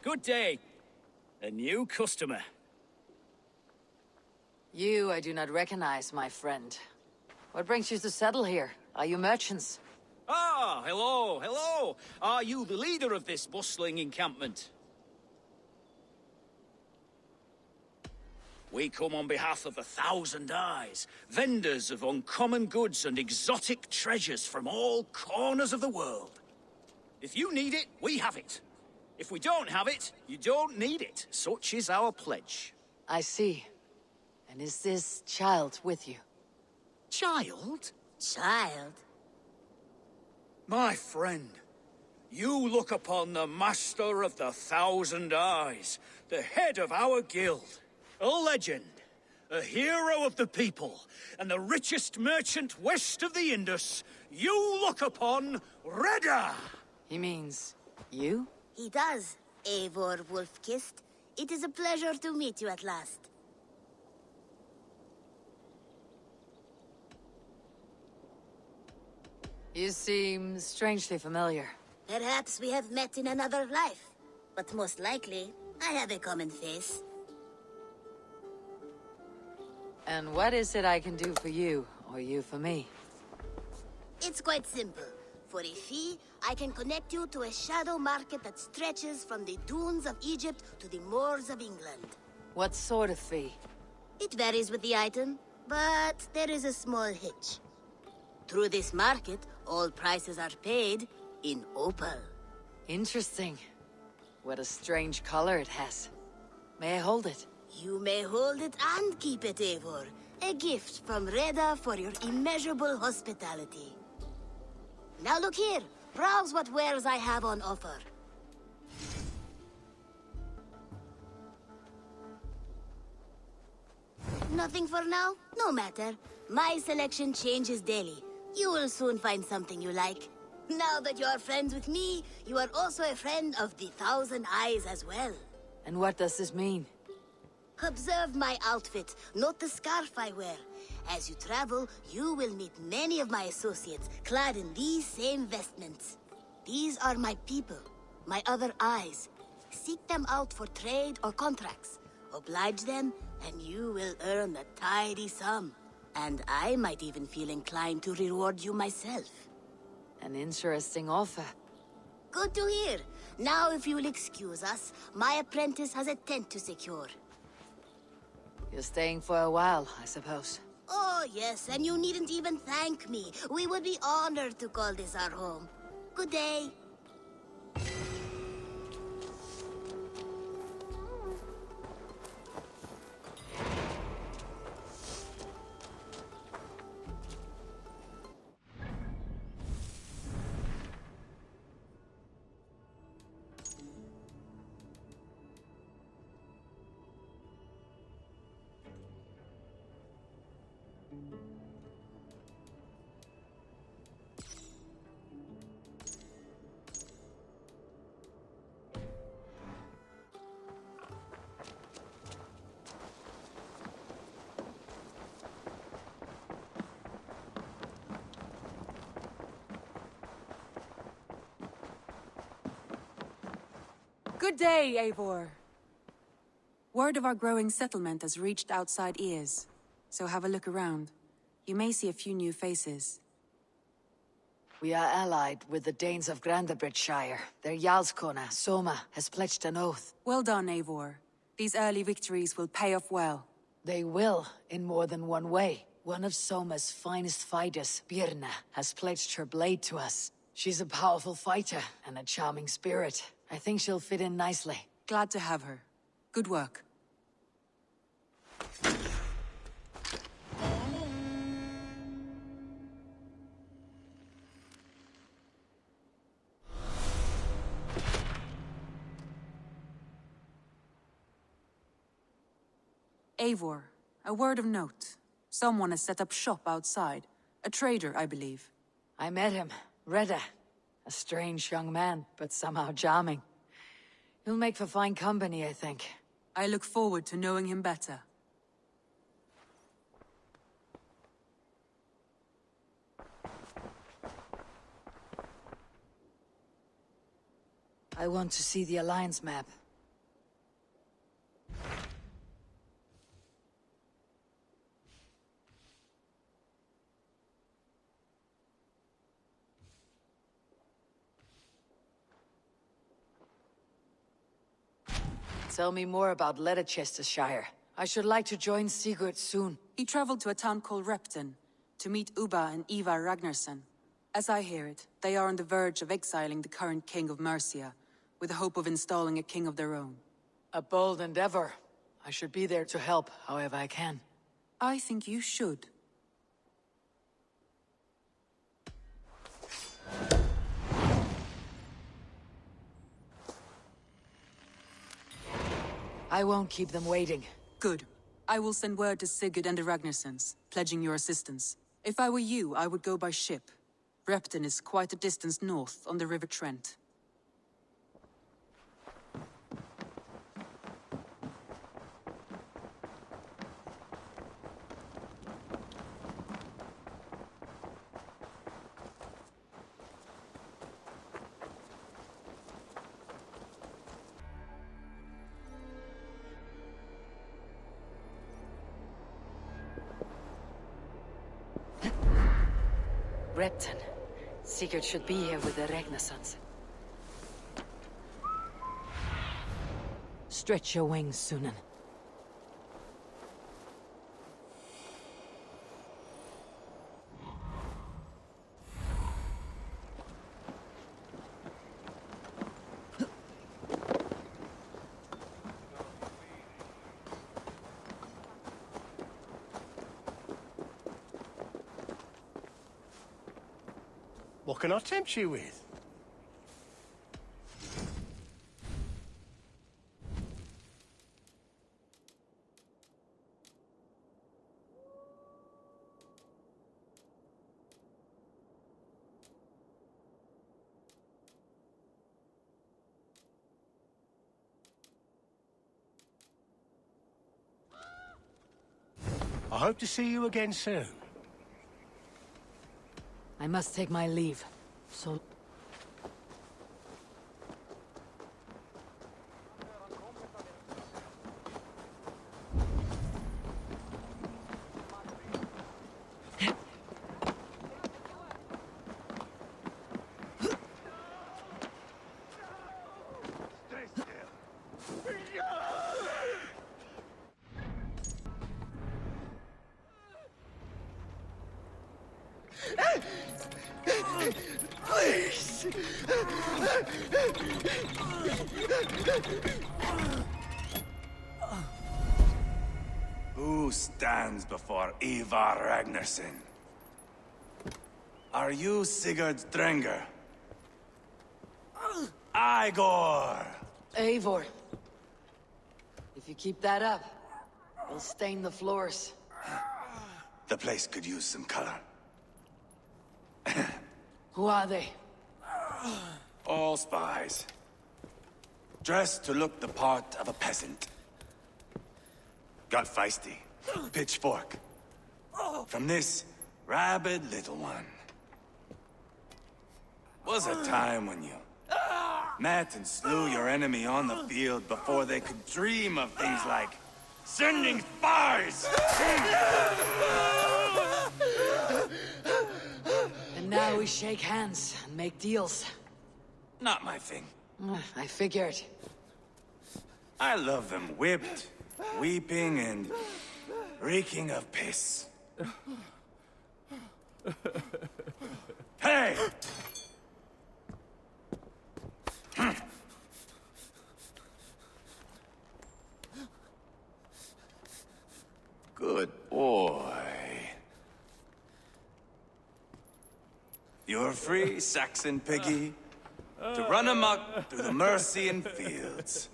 Good day. A new customer. You I do not recognize, my friend. What brings you to settle here? Are you merchants? Ah, hello, hello. Are you the leader of this bustling encampment? We come on behalf of 1,000 Eyes, vendors of uncommon goods and exotic treasures from all corners of the world. If you need it, we have it. If we don't have it, you don't need it. Such is our pledge. I see. And is this child with you? Child? Child? My friend, you look upon the master of the 1,000 Eyes, the head of our guild, a legend, a hero of the people, and the richest merchant west of the Indus. You look upon Ragnar! He means you? He does, Eivor Wolf-Kissed. It is a pleasure to meet you at last. You seem strangely familiar. Perhaps we have met in another life. But most likely, I have a common face. And what is it I can do for you, or you for me? It's quite simple. For a fee, I can connect you to a shadow market that stretches from the dunes of Egypt to the moors of England. What sort of fee? It varies with the item, but there is a small hitch. Through this market, all prices are paid in opal. Interesting. What a strange color it has. May I hold it? You may hold it and keep it, Eivor. A gift from Reda for your immeasurable hospitality. Now look here. Browse what wares I have on offer. Nothing for now? No matter. My selection changes daily. You will soon find something you like. Now that you are friends with me, you are also a friend of the 1,000 Eyes as well. And what does this mean? Observe my outfit, note the scarf I wear. As you travel, you will meet many of my associates, clad in these same vestments. These are my people, my other eyes. Seek them out for trade or contracts. Oblige them, and you will earn a tidy sum. And I might even feel inclined to reward you myself. An interesting offer. Good to hear. Now, if you will excuse us, my apprentice has a tent to secure. You're staying for a while, I suppose. Oh, yes, and you needn't even thank me. We would be honored to call this our home. Good day. Good day, Eivor. Word of our growing settlement has reached outside ears, so have a look around. You may see a few new faces. We are allied with the Danes of Grandabridgeshire. Their Jarlskona, Soma, has pledged an oath. Well done, Eivor. These early victories will pay off well. They will, in more than one way. One of Soma's finest fighters, Birna, has pledged her blade to us. She's a powerful fighter and a charming spirit. I think she'll fit in nicely. Glad to have her. Good work. Eivor, a word of note. Someone has set up shop outside. A trader, I believe. I met him, Reda. A strange young man, but somehow charming. He'll make for fine company, I think. I look forward to knowing him better. I want to see the Alliance map. Tell me more about Leicestershire. I should like to join Sigurd soon. He traveled to a town called Repton to meet Ubba and Ivar Ragnarsson. As I hear it, they are on the verge of exiling the current king of Mercia, with the hope of installing a king of their own. A bold endeavor. I should be there to help, however I can. I think you should. I won't keep them waiting. Good. I will send word to Sigurd and the Ragnarssons, pledging your assistance. If I were you, I would go by ship. Repton is quite a distance north on the River Trent. Repton. Sigurd should be here with the Ragnarssons. Stretch your wings, Sunan. What can I tempt you with? I hope to see you again soon. I must take my leave. So... Please! Who stands before Ivar Ragnarsson? Are you Sigurd Drenger? Igor! Eivor. If you keep that up, you'll stain the floors. The place could use some color. Who are they? All spies. Dressed to look the part of a peasant. Got feisty. Pitchfork. From this rabid little one. Was a time when you met and slew your enemy on the field before they could dream of things like sending spies! And now we shake hands and make deals. Not my thing. I figured. I love them whipped, weeping, and reeking of piss. Hey! Good boy. You're free, Saxon piggy, to run amok through the Mercian fields.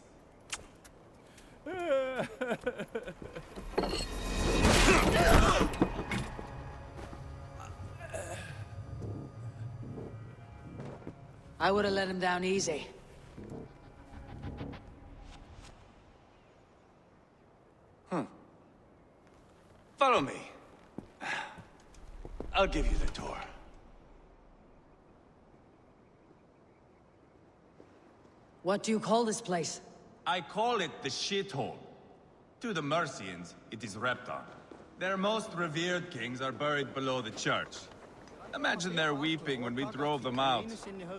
I would have let him down easy. Follow me. I'll give you the tour. What do you call this place? I call it the shithole. To the Mercians, it is Repton. Their most revered kings are buried below the church. Imagine their weeping when we drove them out.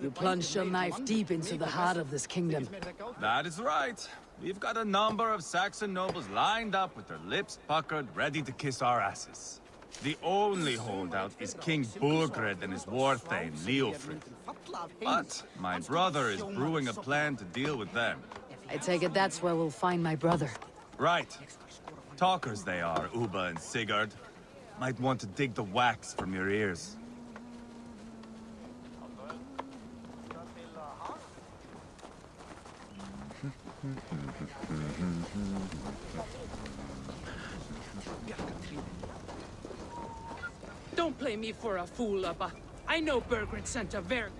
You plunged your knife deep into the heart of this kingdom. That is right. We've got a number of Saxon nobles lined up with their lips puckered, ready to kiss our asses. The only holdout is King Burgred and his war thane, Leofrid. But my brother is brewing a plan to deal with them. I take it that's where we'll find my brother. Right. Talkers they are, Uba and Sigurd. Might want to dig the wax from your ears. Don't play me for a fool, Abba. I know Bergred sent a very...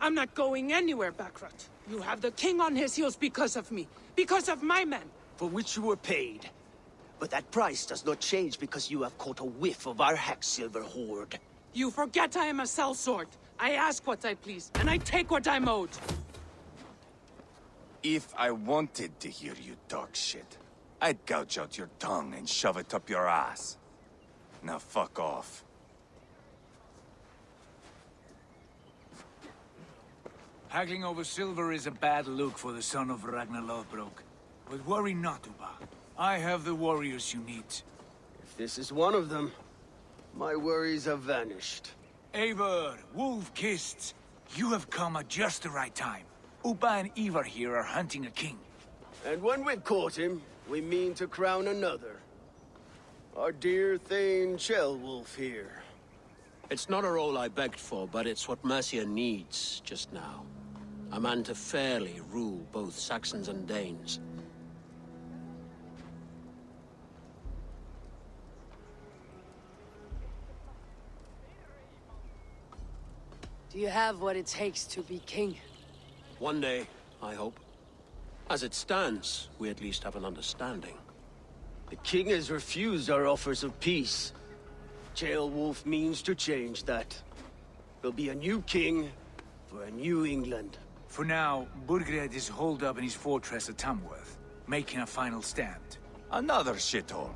I'm not going anywhere, Backrot. You have the king on his heels because of me. Because of my men. For which you were paid. But that price does not change because you have caught a whiff of our Hacksilver hoard. You forget I am a sellsword. I ask what I please, and I take what I'm owed. If I wanted to hear you talk shit, I'd gouge out your tongue and shove it up your ass. Now fuck off. Haggling over silver is a bad look for the son of Ragnar Lothbrok. But worry not, Uba. I have the warriors you need. If this is one of them, my worries have vanished. Eivor, Wolf-Kissed, you have come at just the right time. Uba and Ivar here are hunting a king. And when we've caught him, we mean to crown another. Our dear Thane Ceolwulf here. It's not a role I begged for, but it's what Mercia needs just now. A man to fairly rule both Saxons and Danes. Do you have what it takes to be king? One day, I hope. As it stands, we at least have an understanding. The king has refused our offers of peace. Ceolwulf means to change that. There'll be a new king for a new England. For now, Burgred is holed up in his fortress at Tamworth, making a final stand. Another shithole.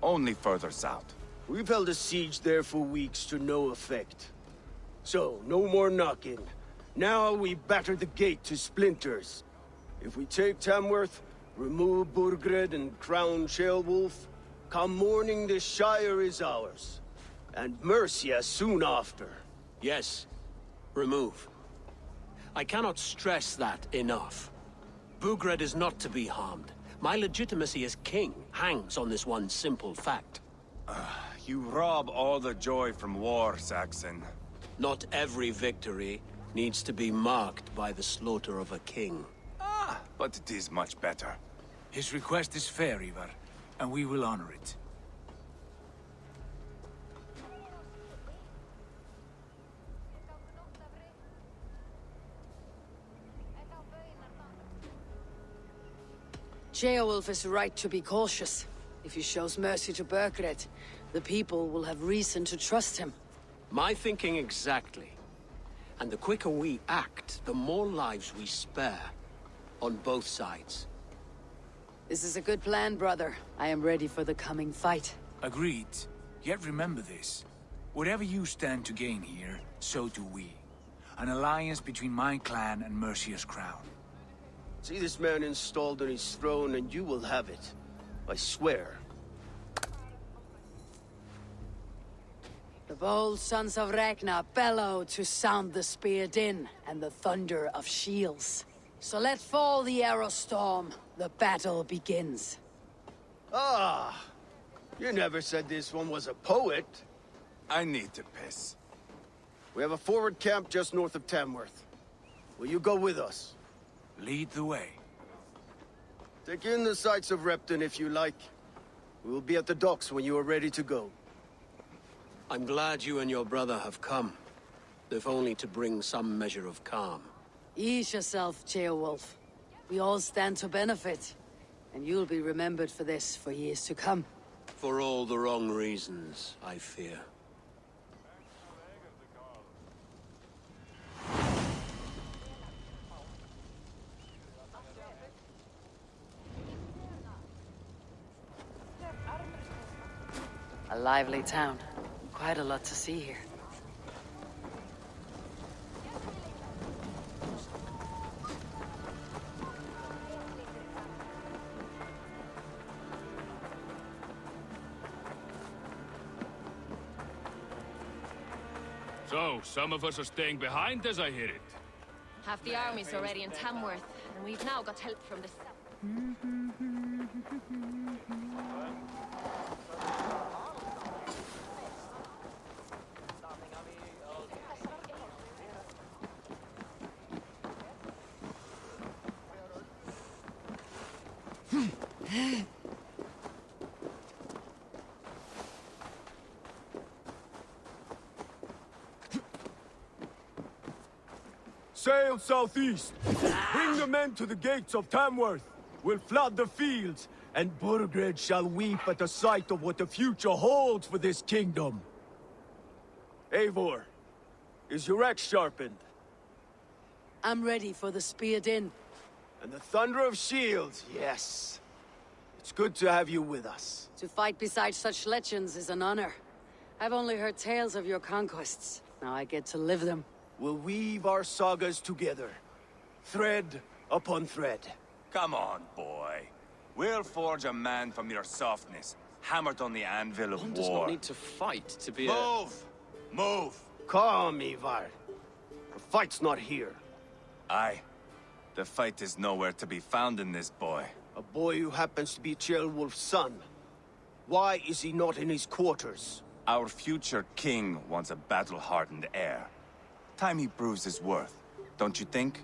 Only further south. We've held a siege there for weeks to no effect. So, no more knocking. Now we batter the gate to splinters. If we take Tamworth, remove Burgred and crown Ceolwulf, come morning the Shire is ours. And Mercia soon after. Yes, remove. I cannot stress that enough. Burgred is not to be harmed. My legitimacy as king hangs on this one simple fact. You rob all the joy from war, Saxon. Not every victory needs to be marked by the slaughter of a king. But it is much better. His request is fair, Ivar, and we will honor it. Ceolwulf is right to be cautious. If he shows mercy to Burgred, the people will have reason to trust him. My thinking exactly. And the quicker we act, the more lives we spare. On both sides. This is a good plan, brother. I am ready for the coming fight. Agreed. Yet remember this. Whatever you stand to gain here, so do we. An alliance between my clan and Mercia's crown. See this man installed on his throne and you will have it. I swear. The bold sons of Ragnar bellow to sound the spear din and the thunder of shields. So let fall the arrow storm. The battle begins. Ah! You never said this one was a poet. I need to piss. We have a forward camp just north of Tamworth. Will you go with us? Lead the way. Take in the sights of Repton if you like. We will be at the docks when you are ready to go. I'm glad you and your brother have come. If only to bring some measure of calm. Ease yourself, Ceolwulf. We all stand to benefit. And you'll be remembered for this for years to come. For all the wrong reasons, I fear. A lively town. Quite a lot to see here. So, some of us are staying behind as I hear it. Half the army's already in Tamworth, and we've now got help from the south. Sail southeast. Bring the men to the gates of Tamworth. We'll flood the fields, and Burgred shall weep at the sight of what the future holds for this kingdom. Eivor, is your axe sharpened? I'm ready for the spear din. And the thunder of shields, yes. It's good to have you with us. To fight beside such legends is an honor. I've only heard tales of your conquests. Now I get to live them. We'll weave our sagas together, thread upon thread. Come on, boy. We'll forge a man from your softness, hammered on the anvil of One war. does not need to fight to be Move! Move! Calm, Ivar. The fight's not here. Aye. The fight is nowhere to be found in this boy. A boy who happens to be Ceolwulf's son. Why is he not in his quarters? Our future king wants a battle-hardened heir. Time he proves his worth, don't you think?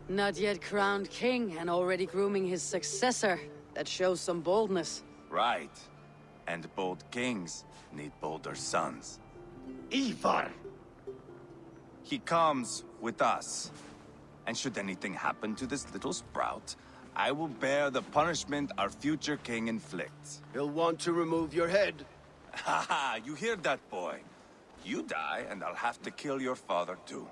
Not yet crowned king and already grooming his successor. That shows some boldness. Right. And bold kings need bolder sons. Ivar! He comes with us. And should anything happen to this little sprout, I will bear the punishment our future king inflicts. He'll want to remove your head. Haha, you hear that, boy? You die, and I'll have to kill your father, too.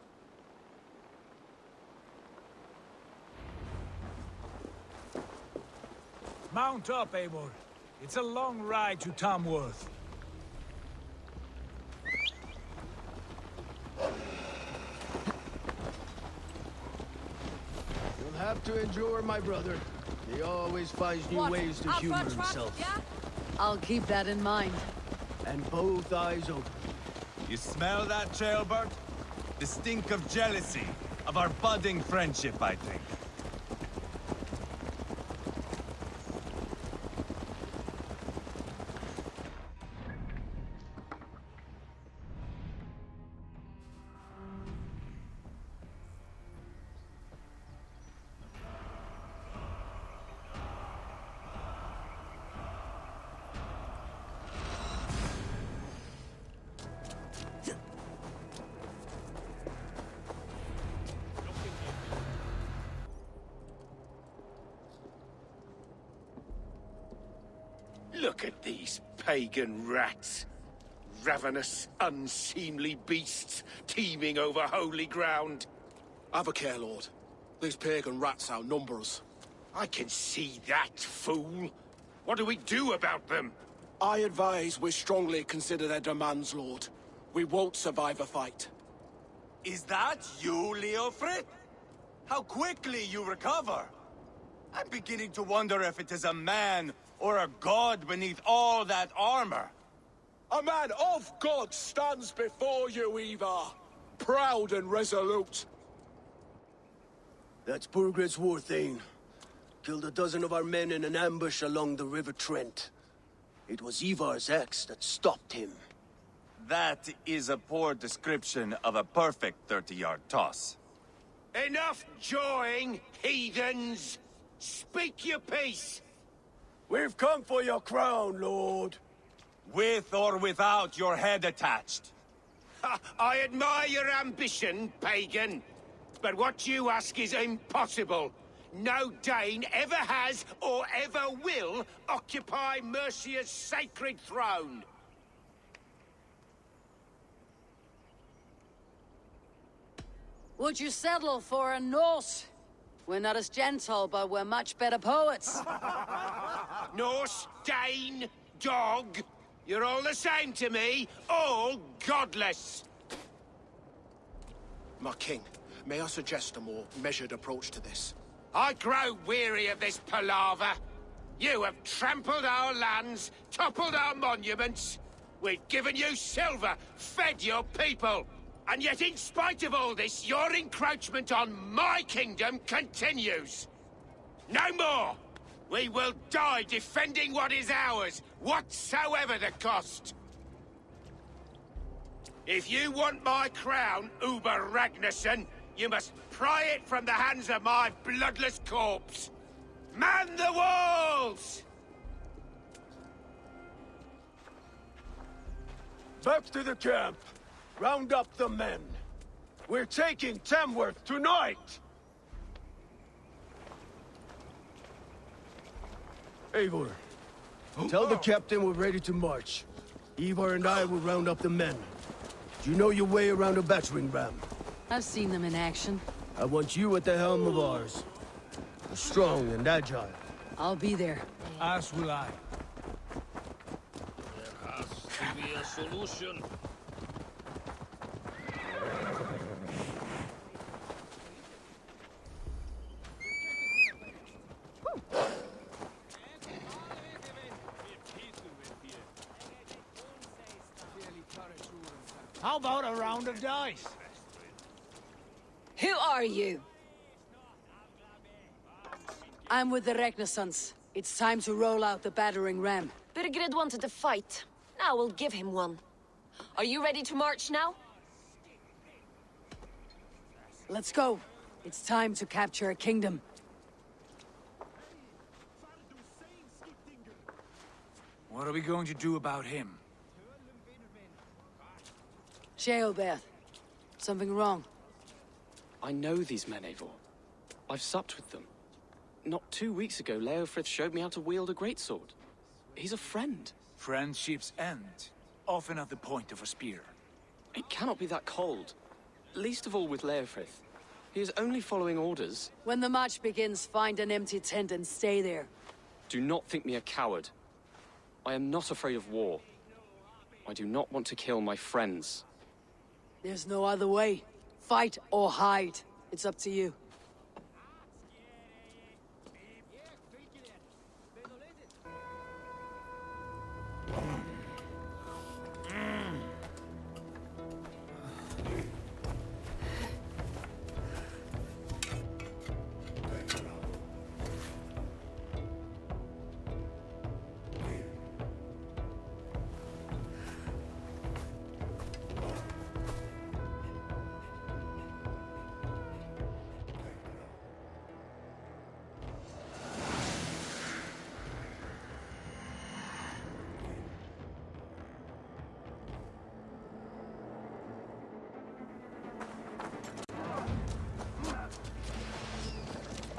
Mount up, Eivor. It's a long ride to Tamworth. You'll have to endure, my brother. He always finds new ways to humor himself. Yeah? I'll keep that in mind. And both eyes open. You smell that, Ceolbert? The stink of jealousy, of our budding friendship, I think. Look at these pagan rats. Ravenous, unseemly beasts teeming over holy ground. Have a care, Lord. These pagan rats outnumber us. I can see that, fool. What do we do about them? I advise we strongly consider their demands, Lord. We won't survive a fight. Is that you, Leofrid? How quickly you recover! I'm beginning to wonder if it is a man or a god beneath all that armor. A man of God stands before you, Ivar. Proud and resolute. That's Burgred's war thane. Killed a dozen of our men in an ambush along the River Trent. It was Ivar's axe that stopped him. That is a poor description of a perfect 30-yard toss. Enough jawing, heathens! Speak your piece! We've come for your crown, Lord. With or without your head attached. I admire your ambition, pagan. But what you ask is impossible. No Dane ever has or ever will occupy Mercia's sacred throne. Would you settle for a Norse? We're not as gentle, but we're much better poets. Norse, Dane, dog. You're all the same to me. All godless. My king, may I suggest a more measured approach to this? I grow weary of this palaver. You have trampled our lands, toppled our monuments. We've given you silver, fed your people. And yet, in spite of all this, your encroachment on my kingdom continues. No more! We will die defending what is ours, whatsoever the cost. If you want my crown, Uber Ragnarsson, you must pry it from the hands of my bloodless corpse. Man the walls! Back to the camp. Round up the men. We're taking Tamworth tonight! Eivor, tell the captain we're ready to march. Ivar and I will round up the men. Do you know your way around a battering ram? I've seen them in action. I want you at the helm of ours. You're strong and agile. I'll be there. As will I. There has to be a solution. How about a round of dice? Who are you? I'm with the Ragnarssons. It's time to roll out the battering ram. Birgrid wanted to fight. Now we'll give him one. Are you ready to march now? Let's go. It's time to capture a kingdom. What are we going to do about him? Sheobeth, something wrong? I know these men, Eivor. I've supped with them. Not 2 weeks ago, Leofrith showed me how to wield a greatsword. He's a friend. Friendships end, often at the point of a spear. It cannot be that cold. Least of all with Leofrith. He is only following orders. When the march begins, find an empty tent and stay there. Do not think me a coward. I am not afraid of war. I do not want to kill my friends. There's no other way. Fight or hide. It's up to you.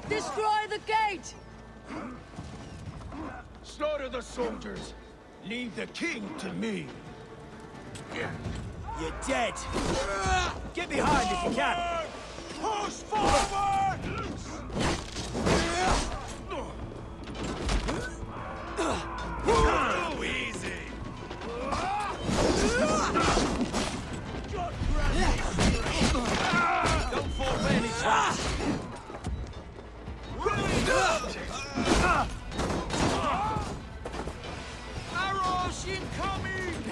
Destroy the gate! Slaughter the soldiers. Leave the king to me. You're dead. Get behind if you can. Push forward! Too easy! Don't fall for any traps. Arrows incoming!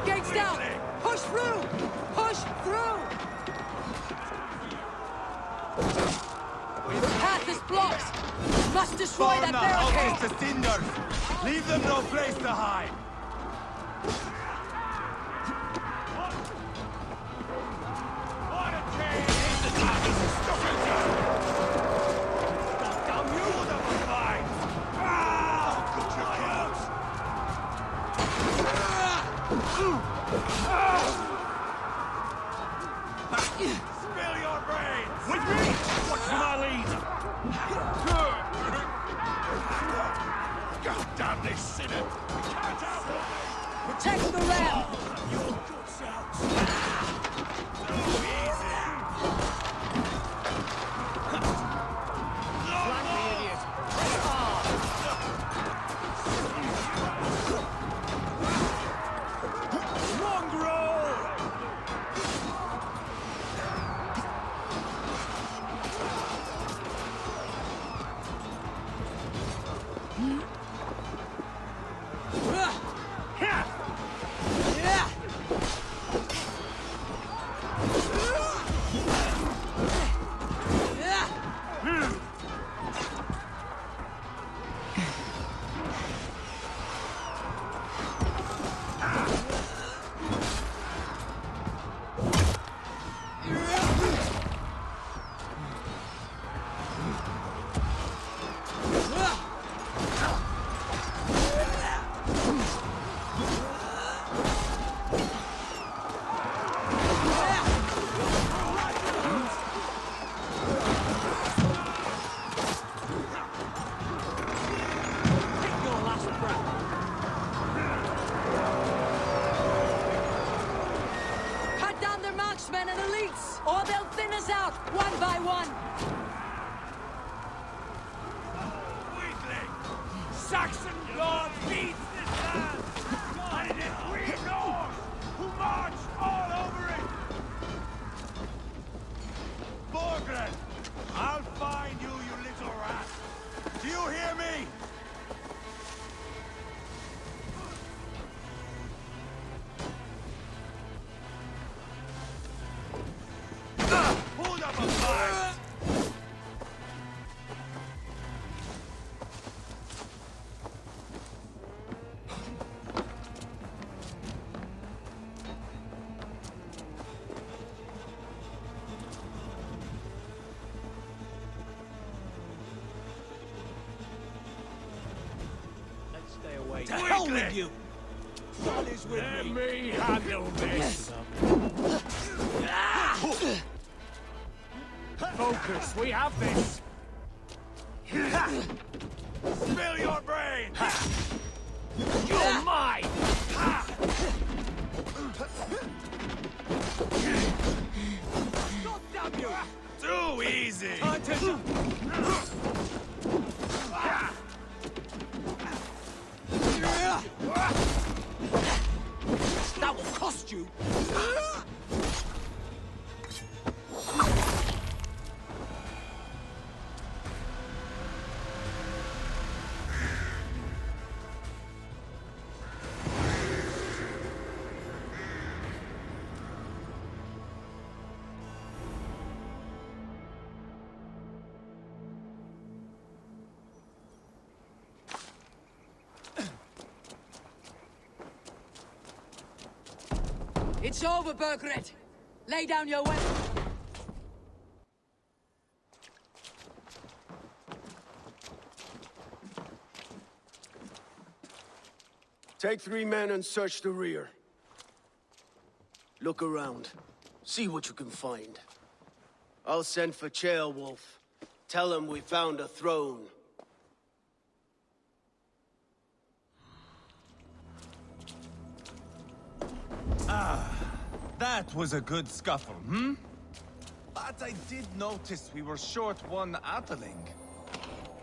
Gates down! Push through! Push through! The path is blocked! Must destroy that barricade! to cinders! Leave them no place to hide! Spill your brains! With me! What's my God damn this sinner! We can't outrun him! Protect the ram! Your guts out! So easy! Flank me, idiot! Press hard! Mongrel! Cut down their marksmen and elites, or they'll thin us out, one by one! Weakling! Saxon blood feeds this land! And it is we Norse who march all over it! Borgren! I'll find you, you little rat! Do you hear me? Hold up a fight! Let's stay away. To hell with you! That is with Let me handle this! Focus, we have this! Spill your brain! You're mine! God damn you! Too easy! That will cost you! It's over, Burgred! Lay down your weapon! Take 3 men and search the rear. Look around. See what you can find. I'll send for Ceolwulf. Tell him we found a throne. That was a good scuffle, hmm? But I did notice we were short one atheling.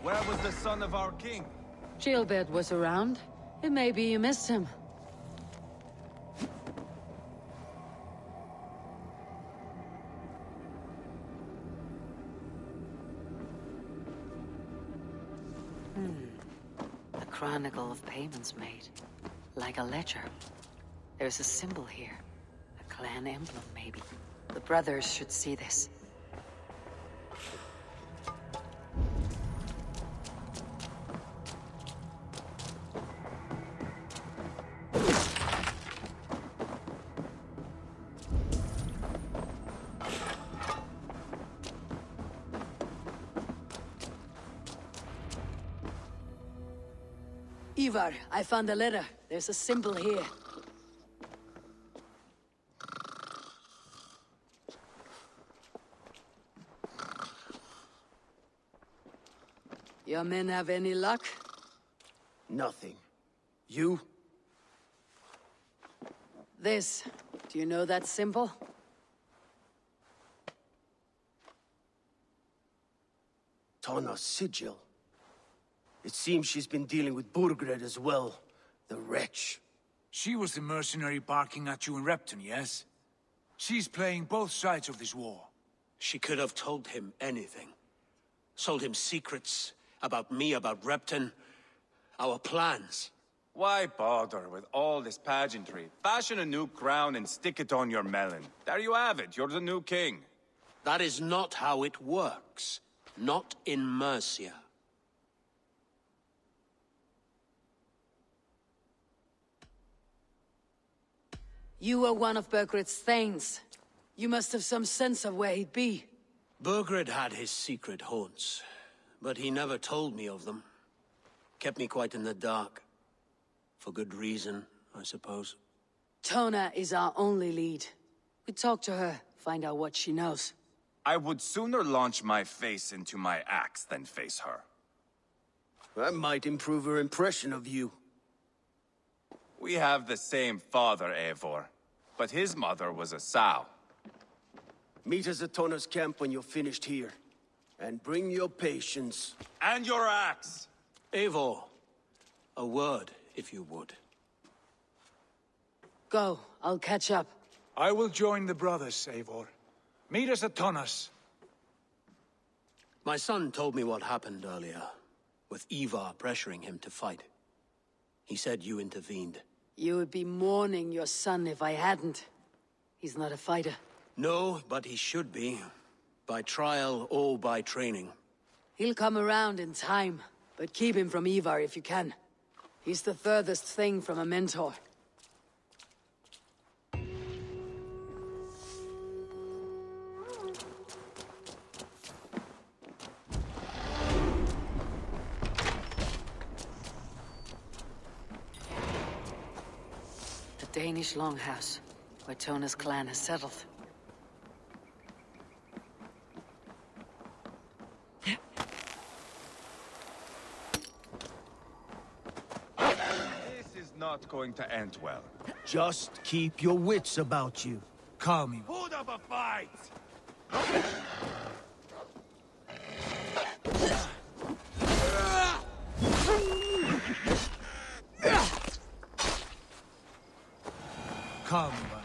Where was the son of our king? Gilbert was around. It may be you missed him. A chronicle of payments made. Like a ledger. There's a symbol here. A clan emblem, maybe. The brothers should see this. Ivar, I found a letter. There's a symbol here. Your men have any luck? Nothing. You? This. Do you know that symbol? Tana's sigil. It seems she's been dealing with Burgred as well. The wretch. She was the mercenary barking at you in Repton, yes? She's playing both sides of this war. She could have told him anything. Sold him secrets about me, about Repton, our plans. Why bother with all this pageantry? Fashion a new crown and stick it on your melon. There you have it, you're the new king. That is not how it works. Not in Mercia. You were one of Burgred's thanes. You must have some sense of where he'd be. Burgred had his secret haunts, but he never told me of them. Kept me quite in the dark. For good reason, I suppose. Tona is our only lead. We talk to her, find out what she knows. I would sooner launch my face into my axe than face her. That might improve her impression of you. We have the same father, Eivor, but his mother was a sow. Meet us at Tona's camp when you're finished here. And bring your patience. And your axe! Eivor, a word, if you would. Go, I'll catch up. I will join the brothers, Eivor. Meet us at Tonnas. My son told me what happened earlier, with Ivar pressuring him to fight. He said you intervened. You would be mourning your son if I hadn't. He's not a fighter. No, but he should be. By trial or by training. He'll come around in time, but keep him from Ivar if you can. He's the furthest thing from a mentor. The Danish Longhouse, where Tona's clan has settled. Not going to end well. Just keep your wits about you. Call me. Put up a fight! Calm, Ivar.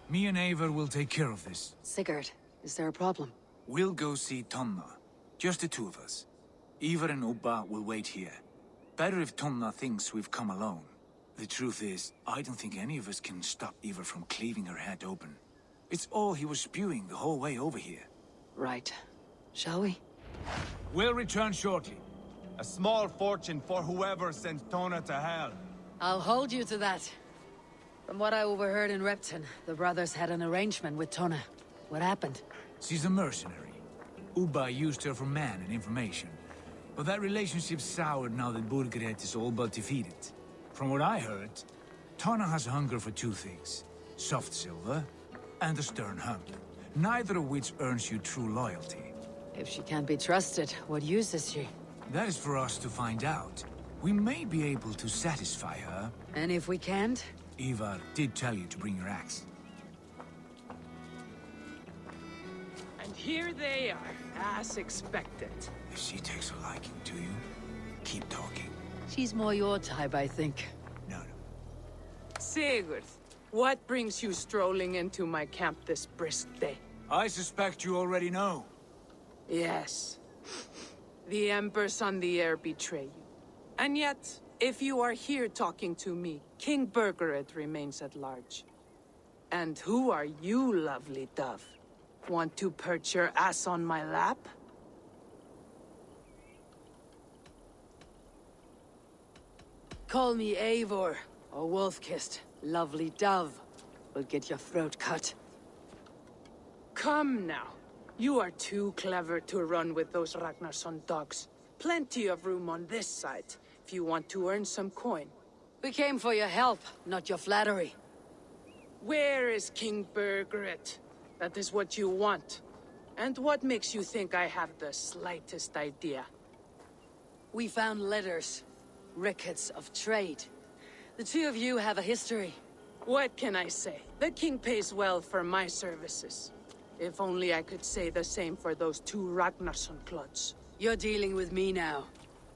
Me and Eivor will take care of this. Sigurd, is there a problem? We'll go see Tonna. Just the two of us. Ivar and Ubba will wait here. Better if Tonna thinks we've come alone. The truth is, I don't think any of us can stop Ivar from cleaving her head open. It's all he was spewing the whole way over here. Right. Shall we? We'll return shortly. A small fortune for whoever sent Tona to hell. I'll hold you to that. From what I overheard in Repton, the brothers had an arrangement with Tona. What happened? She's a mercenary. Ubba used her for man and information. But that relationship's soured now that Burgred is all but defeated. From what I heard, Tona has a hunger for two things. Soft silver and a stern hump. Neither of which earns you true loyalty. If she can't be trusted, what use is she? That is for us to find out. We may be able to satisfy her. And if we can't? Ivar did tell you to bring your axe. And here they are, as expected. If she takes a liking to you, keep talking. She's more your type, I think. No. Sigurd, what brings you strolling into my camp this brisk day? I suspect you already know. Yes. The Embers on the air betray you. And yet, if you are here talking to me, King Burgred remains at large. And who are you, lovely dove? Want to perch your ass on my lap? Call me Eivor, or Wolf-Kissed. Lovely dove. Will get your throat cut. Come now. You are too clever to run with those Ragnarsson dogs. Plenty of room on this side, if you want to earn some coin. We came for your help, not your flattery. Where is King Burgred? That is what you want. And what makes you think I have the slightest idea? We found letters. Rickets of trade. The two of you have a history. What can I say? The king pays well for my services. If only I could say the same for those two Ragnarsson clods. You're dealing with me now,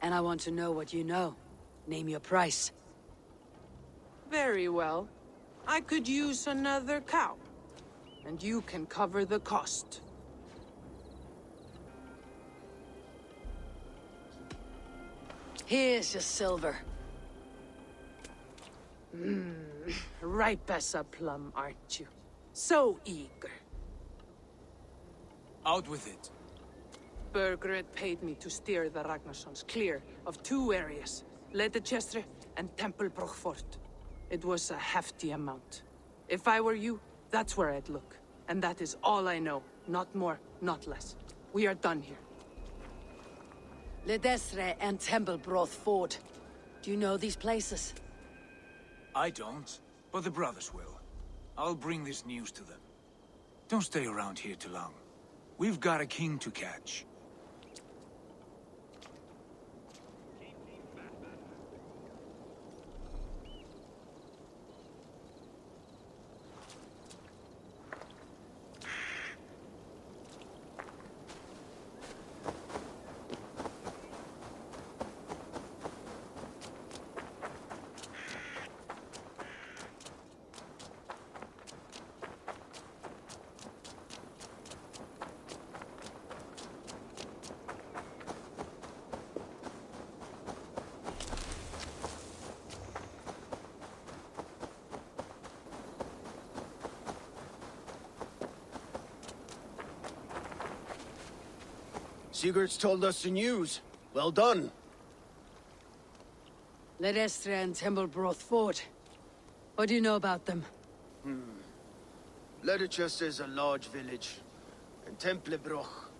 and I want to know what you know. Name your price. Very well. I could use another cow. And you can cover the cost. Here's your silver. Ripe as a plum, aren't you? So eager. Out with it. Burgred paid me to steer the Ragnarssons clear of two areas, Ledechestre and Templebroch Fort. It was a hefty amount. If I were you, that's where I'd look. And that is all I know. Not more, not less. We are done here. Ledestre and Templebroch Fort. Do you know these places? I don't, but the brothers will. I'll bring this news to them. Don't stay around here too long. We've got a king to catch. Sigurd's told us the news. Well done. Ledestre and Templebroch Fort. What do you know about them? Ledechester is a large village. And Templebroch,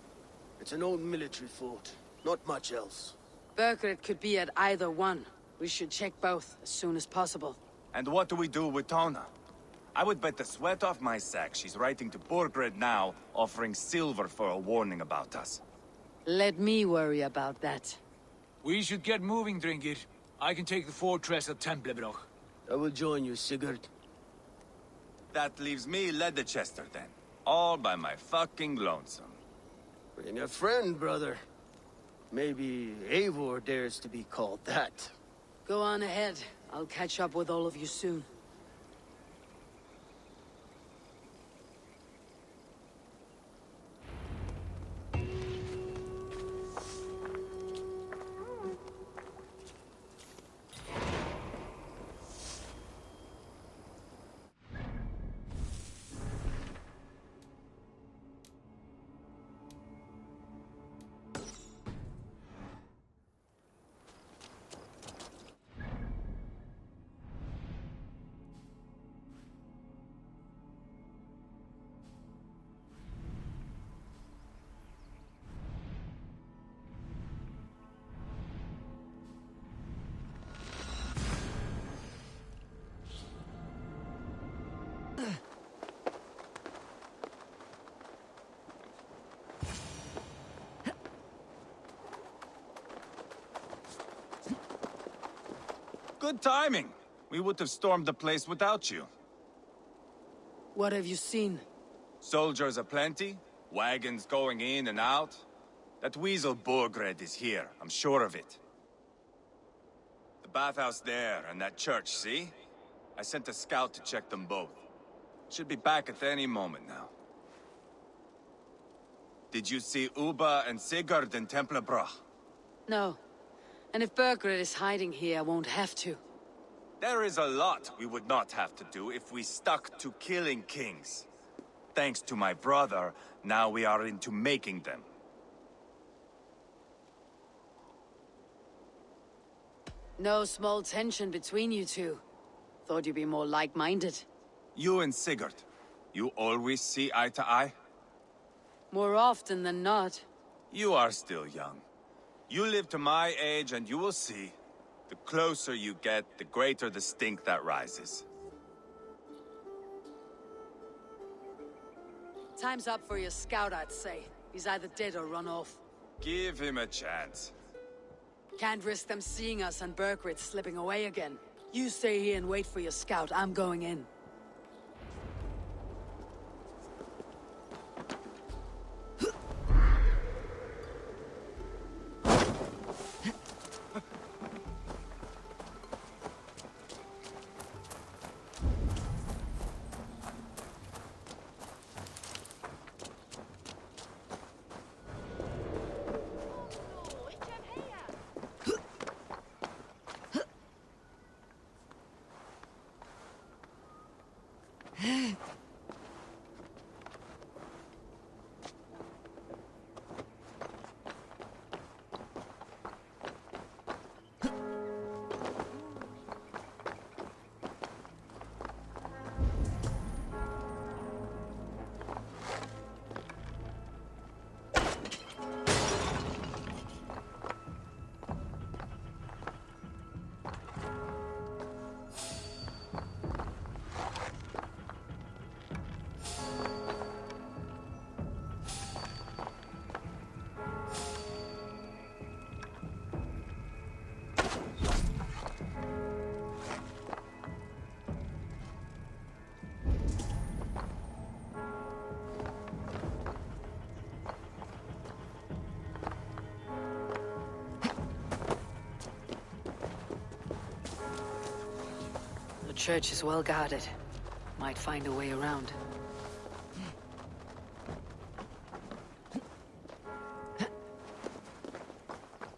it's an old military fort. Not much else. Burgred could be at either one. We should check both as soon as possible. And what do we do with Tona? I would bet the sweat off my sack she's writing to Burgred now, offering silver for a warning about us. Let me worry about that. We should get moving, Drinkit. I can take the fortress of Templebroch. I will join you, Sigurd. That leaves me Ledechester then. All by my fucking lonesome. Bring a friend, brother. Maybe Eivor dares to be called that. Go on ahead. I'll catch up with all of you soon. Good timing. We would have stormed the place without you. What have you seen? Soldiers aplenty, wagons going in and out. That weasel Burgred is here, I'm sure of it. The bathhouse there and that church, see? I sent a scout to check them both. Should be back at any moment now. Did you see Uba and Sigurd in Templebroch? No. And if Burgred is hiding here, I won't have to. There is a lot we would not have to do if we stuck to killing kings. Thanks to my brother, now we are into making them. No small tension between you two. Thought you'd be more like-minded. You and Sigurd, you always see eye to eye? More often than not. You are still young. You live to my age and you will see. The closer you get, the greater the stink that rises. Time's up for your scout, I'd say. He's either dead or run off. Give him a chance. Can't risk them seeing us and Bergrit slipping away again. You stay here and wait for your scout. I'm going in. The church is well guarded. Might find a way around.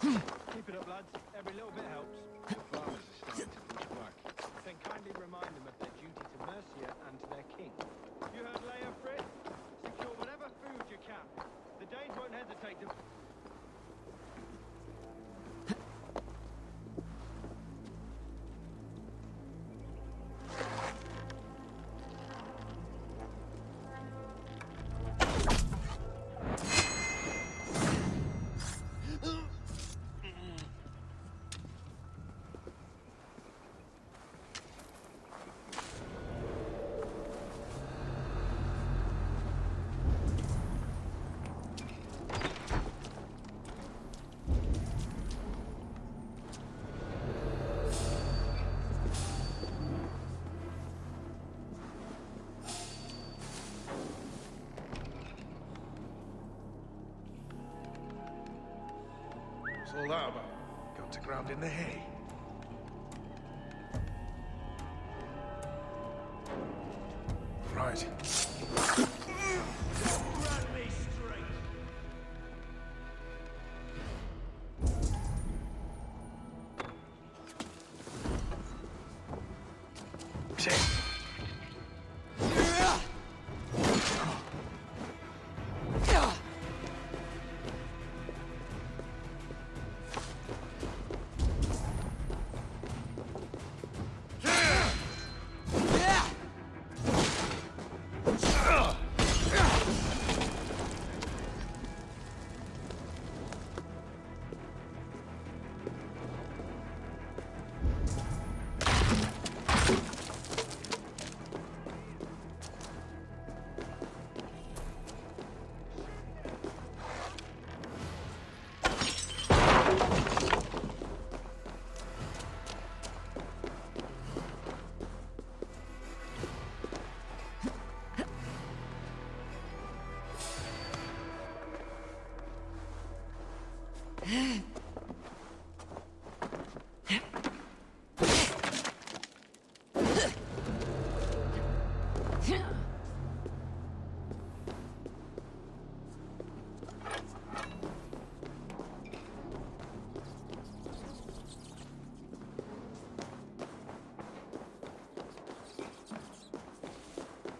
Keep it up, lads. Every little bit helps. The farmers are starting to push back. Then kindly remind them of their duty to Mercia and to their king. You heard Leia, Fritz? Secure whatever food you can. The Danes won't hesitate to... What's all that about? Got to ground in the hay. Right. Run me straight.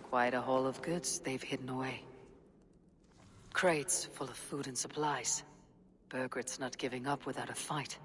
Quite a haul of goods they've hidden away. Crates full of food and supplies. Bergrit's not giving up without a fight.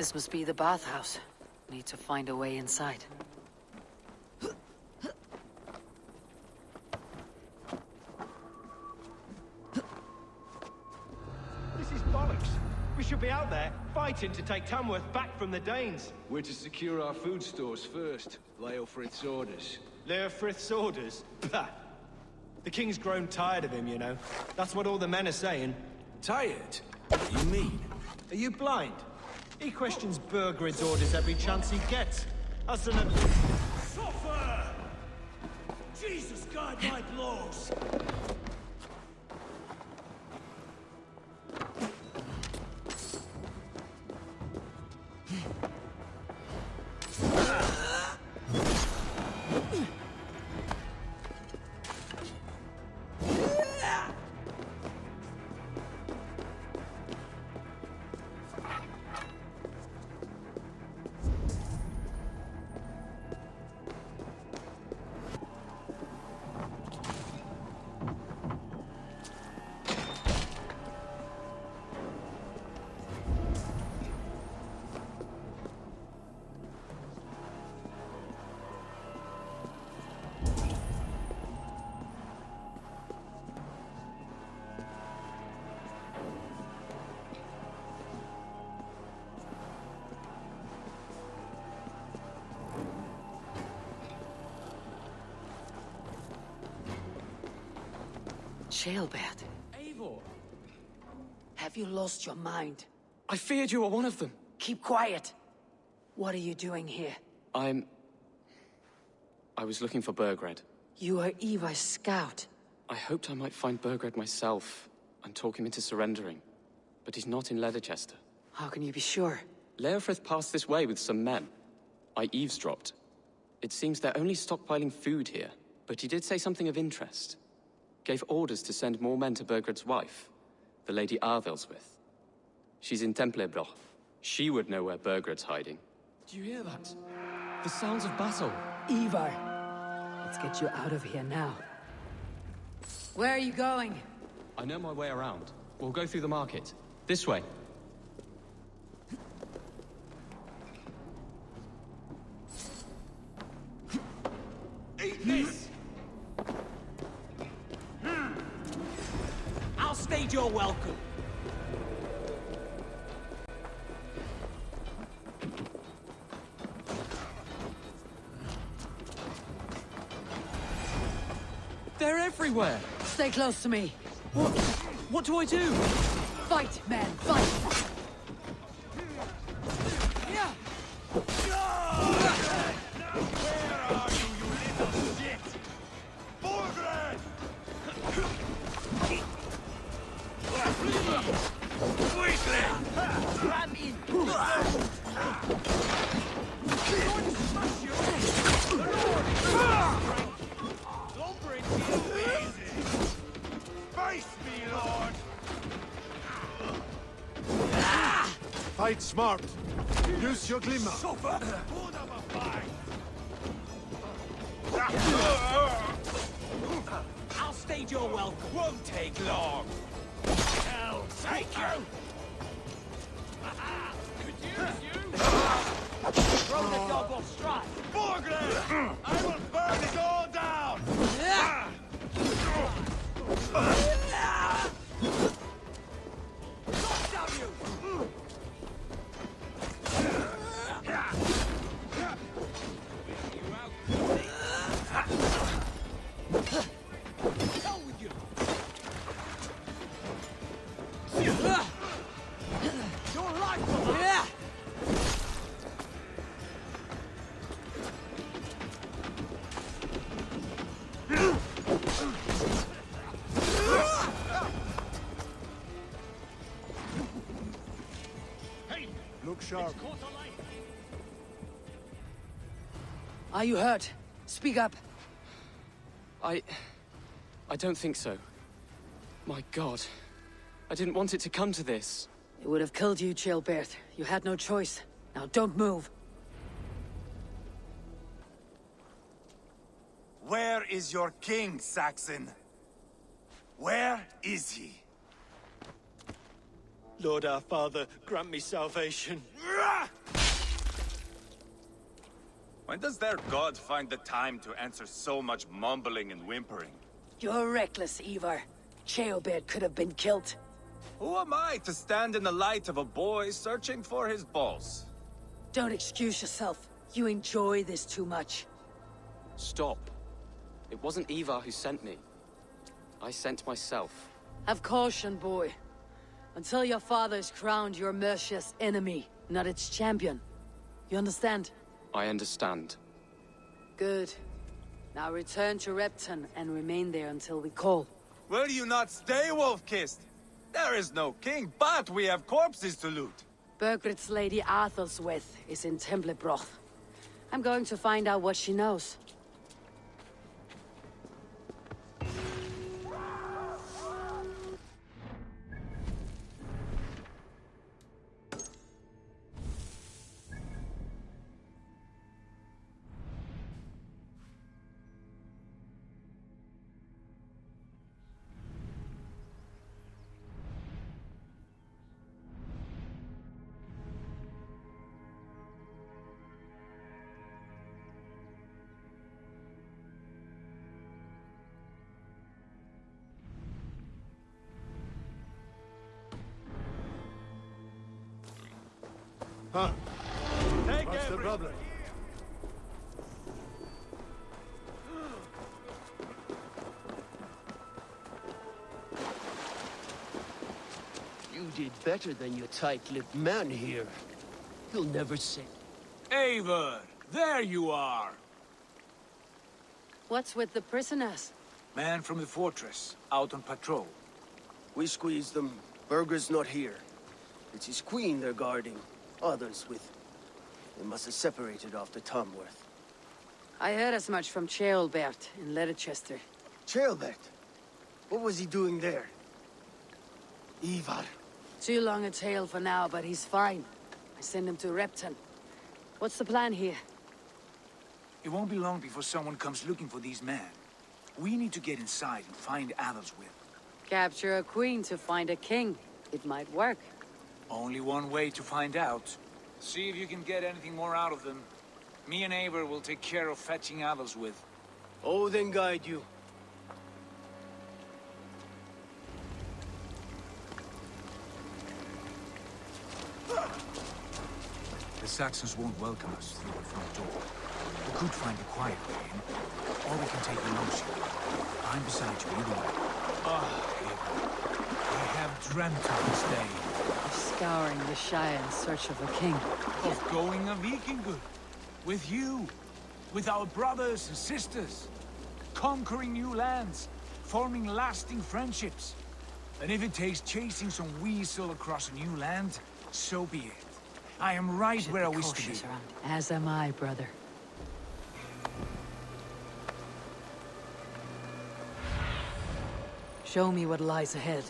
This must be the bathhouse. Need to find a way inside. This is bollocks. We should be out there, fighting to take Tamworth back from the Danes. We're to secure our food stores first. Leofrith's orders. Leofrith's orders? Bah! The king's grown tired of him, you know. That's what all the men are saying. Tired? What do you mean? Are you blind? He questions Burgred's orders every chance he gets. That's an... Suffer! Jesus guide my blows! Ceolbert, Eivor! have you lost your mind? I feared you were one of them. Keep quiet! What are you doing here? I was looking for Burgred. You are Evi's scout. I hoped I might find Burgred myself and talk him into surrendering. But he's not in Leatherchester. How can you be sure? Leofrith passed this way with some men. I eavesdropped. It seems they're only stockpiling food here, but he did say something of interest. Gave orders to send more men to Burgred's wife, the Lady Arvelswith. She's in Templebroch. She would know where Burgred's hiding. Do you hear that? The sounds of battle. Ivar! Let's get you out of here now. Where are you going? I know my way around. We'll go through the market. This way. Eat this! I'll stage your welcome. They're everywhere! Stay close to me. What do I do? Fight, man, fight! Fight smart. Use your glimmer. I'll stage your welcome. Won't take long. Hell, take you! Could use you! Throw the double strike! Burgred! I will burn it all down! Look sharp. Are you hurt? Speak up. I don't think so. My God. I didn't want it to come to this. It would have killed you, Ceolbert. You had no choice. Now don't move. Where is your king, Saxon? Where is he? Lord our Father, grant me salvation. When does their god find the time to answer so much mumbling and whimpering? You're reckless, Ivar. Ceolbert could have been killed. Who am I to stand in the light of a boy searching for his balls? Don't excuse yourself. You enjoy this too much. Stop. It wasn't Ivar who sent me. I sent myself. Have caution, boy. Until your father's crowned your Mercia's enemy, not its champion. You understand? I understand. Good. Now return to Repton and remain there until we call. Will you not stay, Wolf-Kissed? There is no king, but we have corpses to loot. Burgred's Lady Arthelsweth is in Templebroth. I'm going to find out what she knows. Huh? Take What's the problem? You did better than your tight-lipped man here. He'll never say. Eivor, there you are. What's with the prisoners? Man from the fortress, out on patrol. We squeezed them. Burger's not here. It's his queen they're guarding. Others with... They must have separated after Tamworth. I heard as much from Ceolbert in Leicester. Ceolbert? What was he doing there? Ivar. Too long a tale for now, but he's fine. I send him to Repton. What's the plan here? It won't be long before someone comes looking for these men. We need to get inside and find Adelswith. Capture a queen to find a king. It might work. Only one way to find out. See if you can get anything more out of them. Me and Eivor will take care of fetching Adelswith. Odin guide you. The Saxons won't welcome us through the front door. We could find a quiet way in, or we can take the long shot. I'm beside you either way. Eivor, I have dreamt of this day. Scouring the Shire in search of a king. Of going a Vikingur. With you. With our brothers and sisters. Conquering new lands. Forming lasting friendships. And if it takes chasing some weasel across a new land, so be it. I am right where I wish to be. As am I, brother. Show me what lies ahead.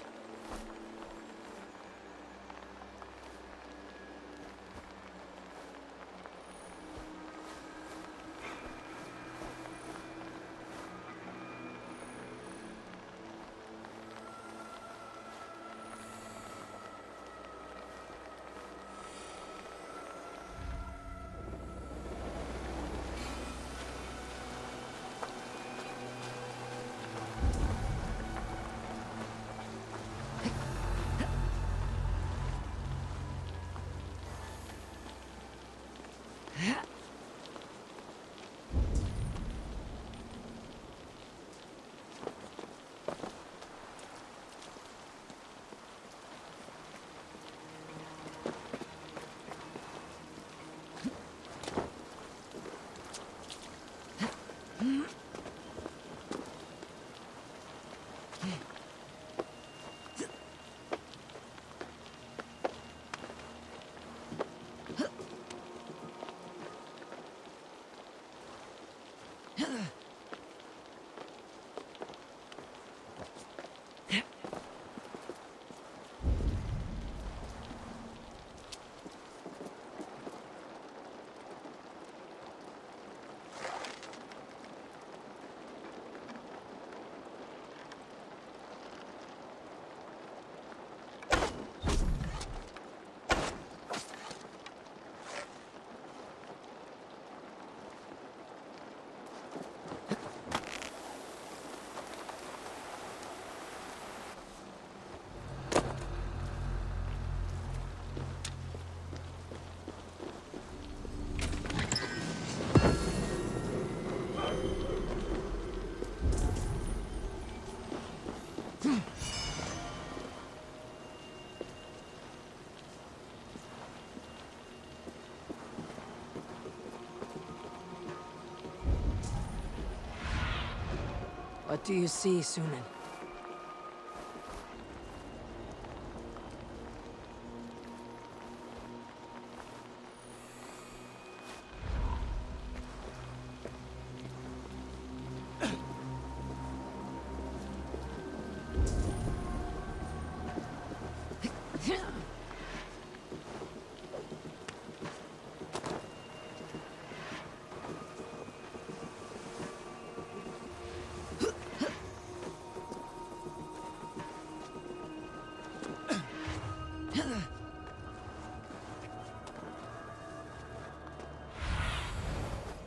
What do you see, Sunan?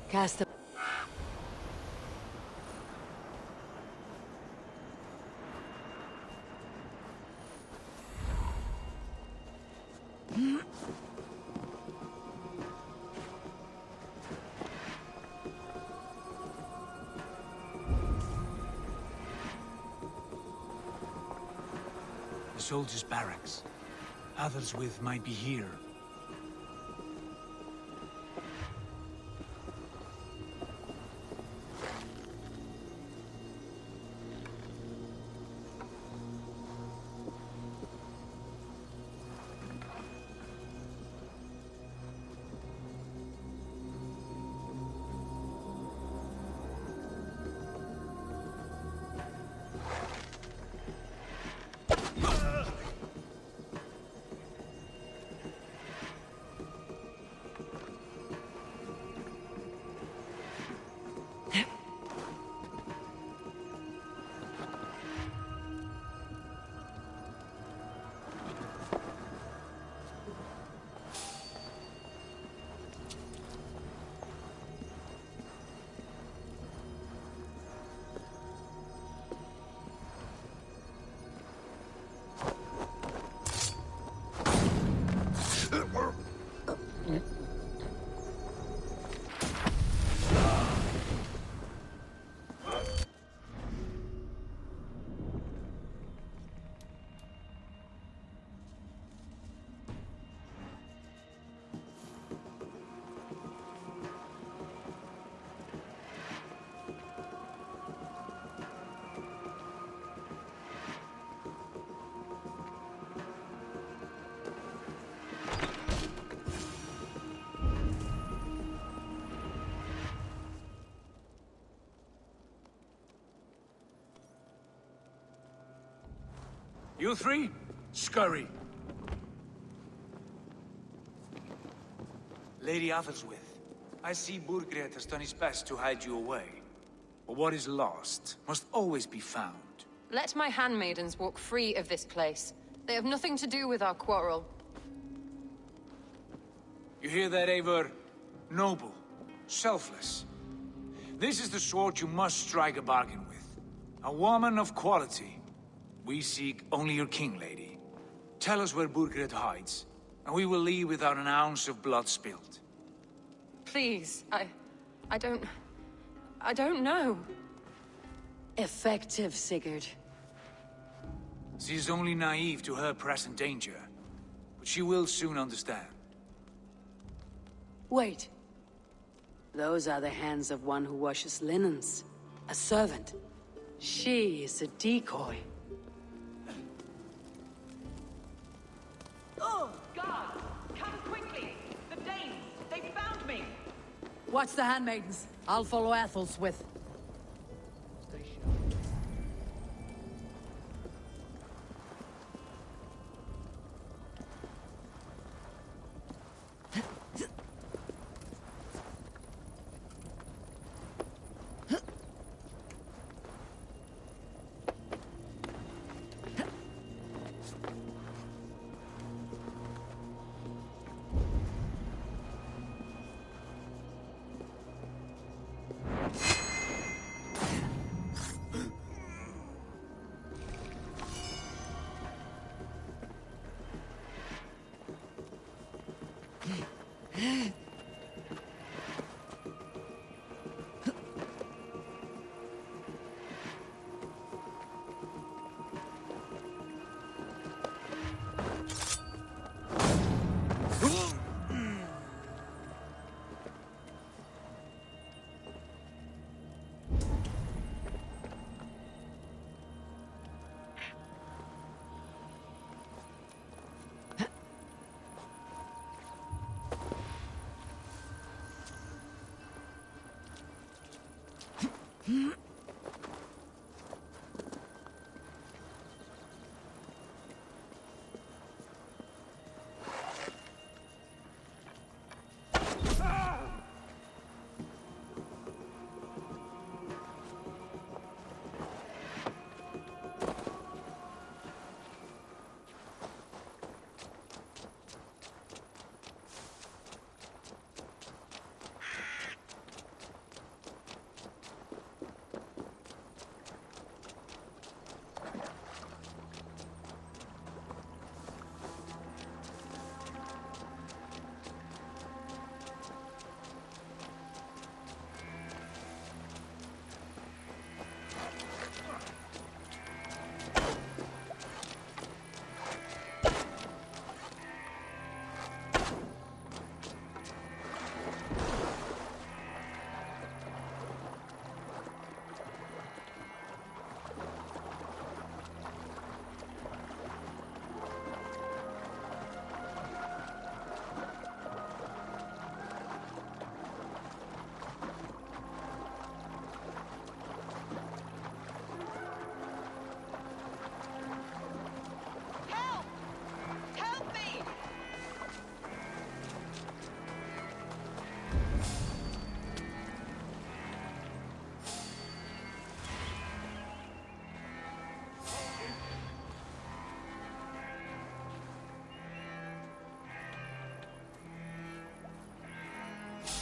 Cast a... The soldiers' barracks. Others with might be here. You three, scurry. Lady Athelstwith, I see Burgred has done his best to hide you away. But what is lost must always be found. Let my handmaidens walk free of this place. They have nothing to do with our quarrel. You hear that, Eivor? Noble, selfless. This is the sword you must strike a bargain with. A woman of quality. We seek only your king, lady. Tell us where Burgred hides, and we will leave without an ounce of blood spilled. Please, I don't know. Effective, Sigurd. She is only naive to her present danger, but she will soon understand. Wait. Those are the hands of one who washes linens. A servant. She is a decoy. Oh, guards! Come quickly! The Danes! They found me! Watch the handmaidens. I'll follow Athelstwith.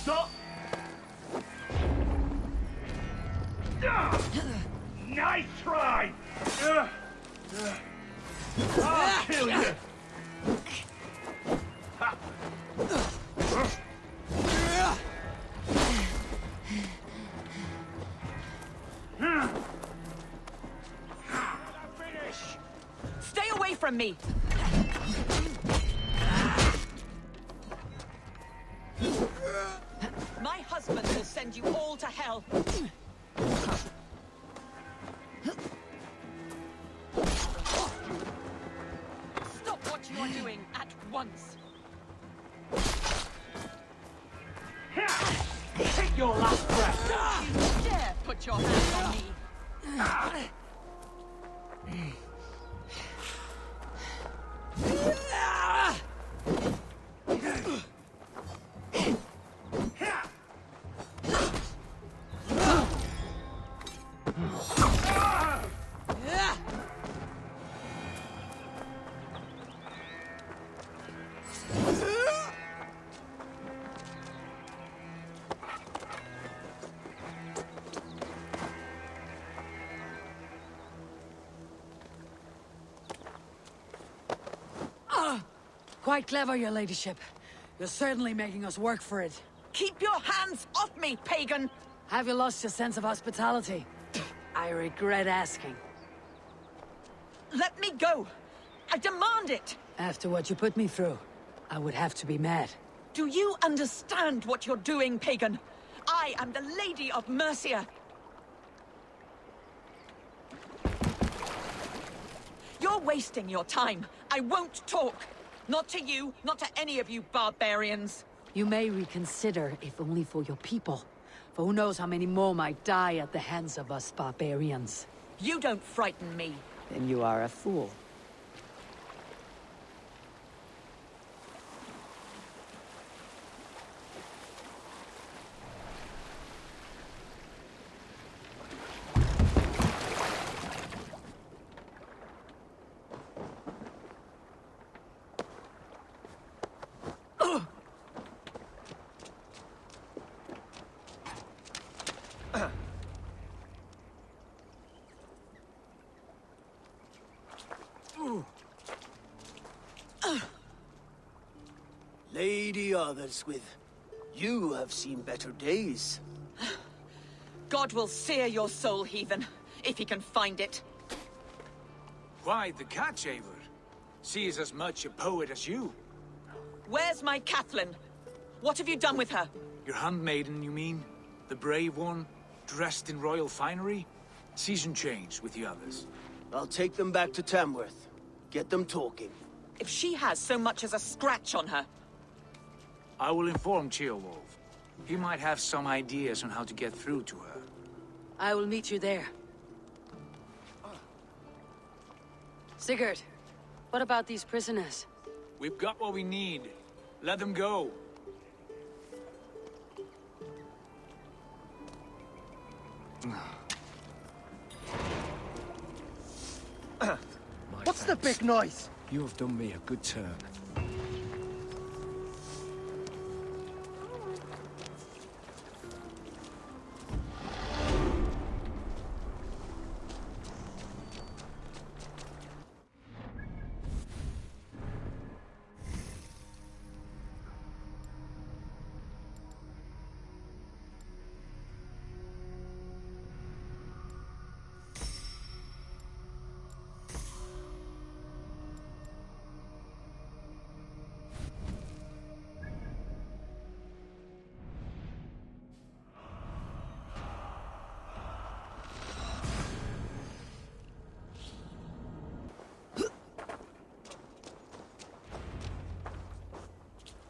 Stop! Nice try! I'll kill you! Stay away from me! My husband will send you all to hell! Stop what you are doing at once! Take your last breath! Don't you dare put your hands on me! Quite clever, your ladyship. You're certainly making us work for it. Keep your hands off me, pagan! Have you lost your sense of hospitality? I regret asking. Let me go! I demand it! After what you put me through, I would have to be mad. Do you understand what you're doing, pagan? I am the Lady of Mercia. You're wasting your time. I won't talk. Not to you, not to any of you barbarians. You may reconsider, if only for your people. For who knows how many more might die at the hands of us barbarians. You don't frighten me. Then you are a fool. Lady Otherswith, you have seen better days. God will sear your soul, heathen, if he can find it. Quite the catch, Eivor. She is as much a poet as you. Where's my Catelyn? What have you done with her? Your handmaiden, you mean? The brave one, dressed in royal finery? Season change with the others. I'll take them back to Tamworth. Get them talking. If she has so much as a scratch on her... I will inform Ceolwulf. He might have some ideas on how to get through to her. I will meet you there. Sigurd, what about these prisoners? We've got what we need. Let them go. What's the big noise? You have done me a good turn.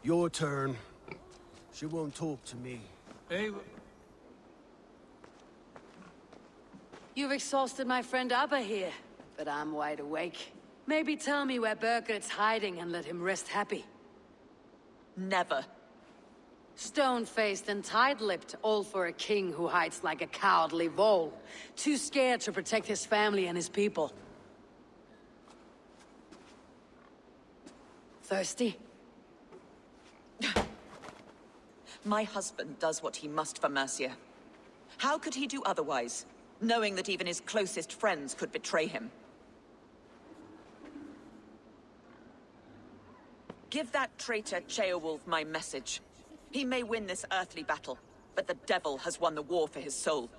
Your turn. She won't talk to me. Hey, You've exhausted my friend Abba here, but I'm wide awake. Maybe tell me where Burgert's hiding and let him rest happy. Never. Stone-faced and tight-lipped, all for a king who hides like a cowardly vole. Too scared to protect his family and his people. Thirsty? My husband does what he must for Mercia. How could he do otherwise, knowing that even his closest friends could betray him? Give that traitor Ceolwulf my message. He may win this earthly battle, but the devil has won the war for his soul.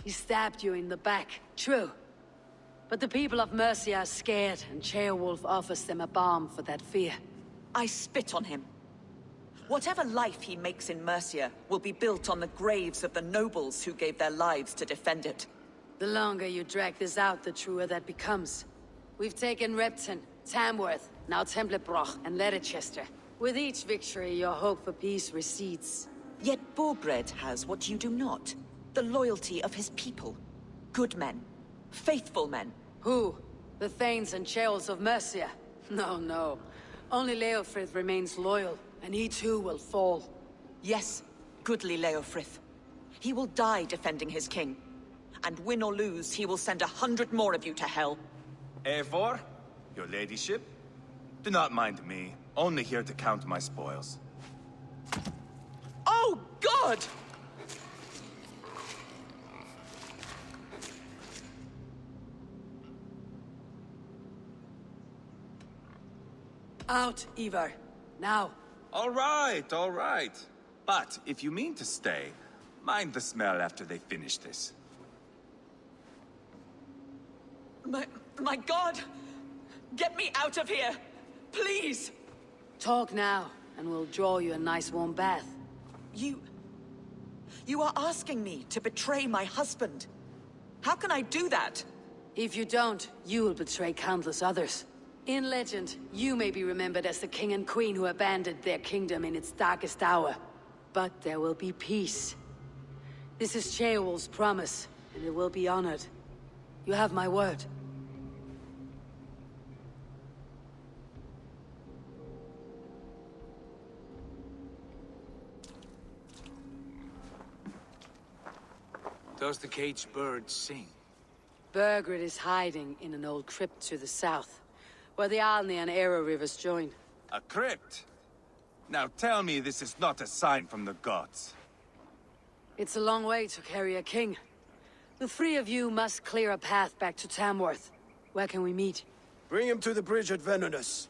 He stabbed you in the back, true. But the people of Mercia are scared, and Ceolwulf offers them a balm for that fear. I spit on him. Whatever life he makes in Mercia will be built on the graves of the nobles who gave their lives to defend it. The longer you drag this out, the truer that becomes. We've taken Repton, Tamworth, now Templebroch, and Leicester. With each victory, your hope for peace recedes. Yet Borgred has what you do not. The loyalty of his people. Good men. Faithful men. Who? The Thanes and Ceolls of Mercia? No, no. Only Leofrith remains loyal, and he too will fall. Yes, goodly Leofrith. He will die defending his king. And win or lose, he will send 100 more of you to hell. Eivor, your ladyship? Do not mind me. Only here to count my spoils. Oh, God! Out, Ivar. Now. All right, all right. But if you mean to stay, mind the smell after they finish this. My God! Get me out of here! Please! Talk now, and we'll draw you a nice warm bath. You are asking me to betray my husband. How can I do that? If you don't, you will betray countless others. In legend, you may be remembered as the king and queen who abandoned their kingdom in its darkest hour. But there will be peace. This is Ceolwulf's promise, and it will be honored. You have my word. Does the caged bird sing? Burgred is hiding in an old crypt to the south, where the Alni and Arrow rivers join. A crypt? Now tell me this is not a sign from the gods. It's a long way to carry a king. The three of you must clear a path back to Tamworth. Where can we meet? Bring him to the bridge at Venonus.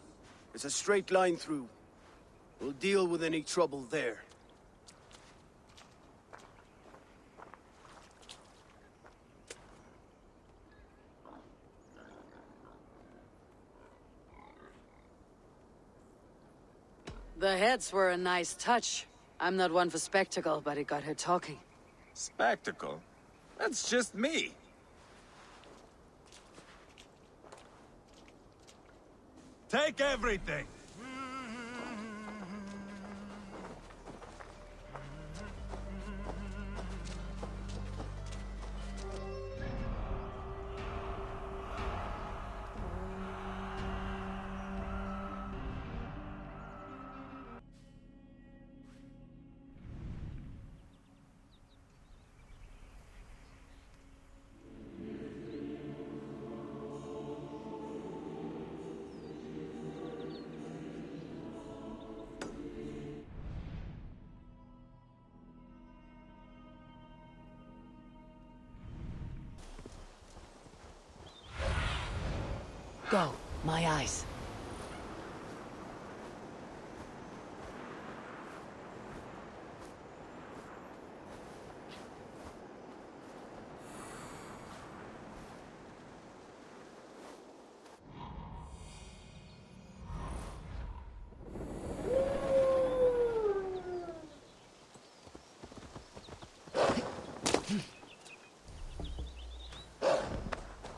It's a straight line through. We'll deal with any trouble there. The heads were a nice touch. I'm not one for spectacle, but it got her talking. Spectacle? That's just me. Take everything! Go, my eyes.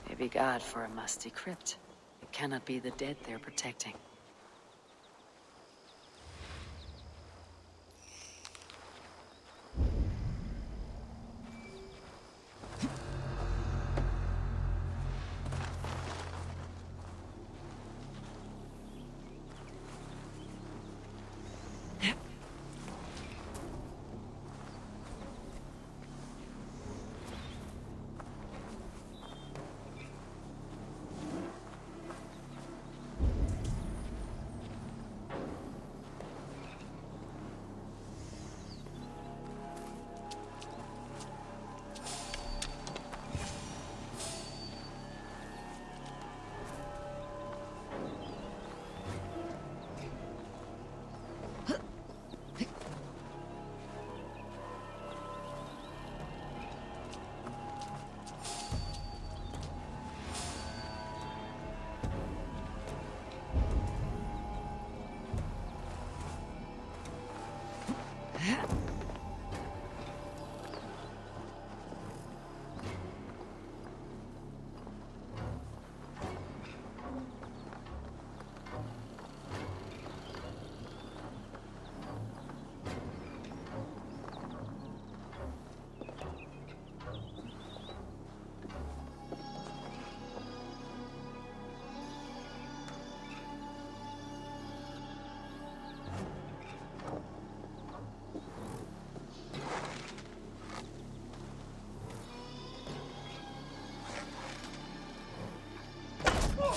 Maybe God for a musty crypt. It cannot be the dead they're protecting.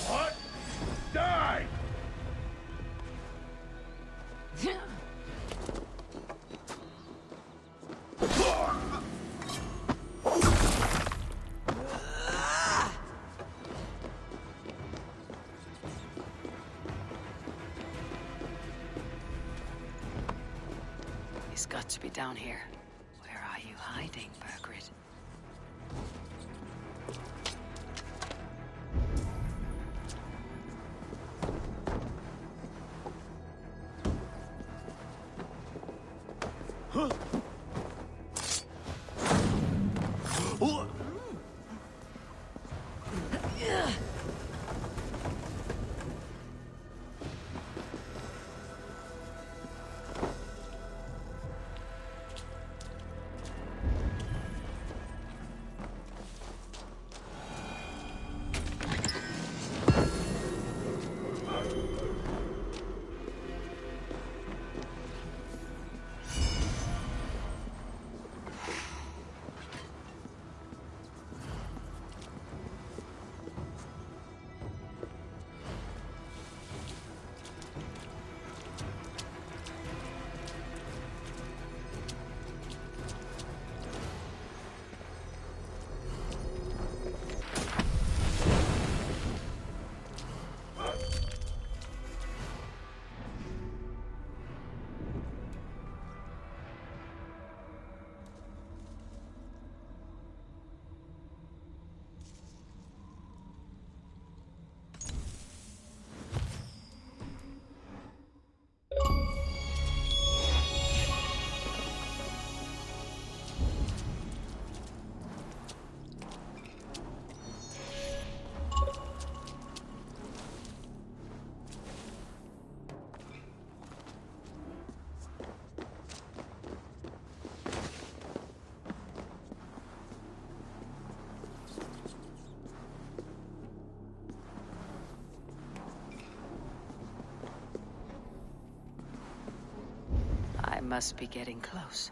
What? Die! He's got to be down here. Where are you hiding, Birgit? I must be getting close.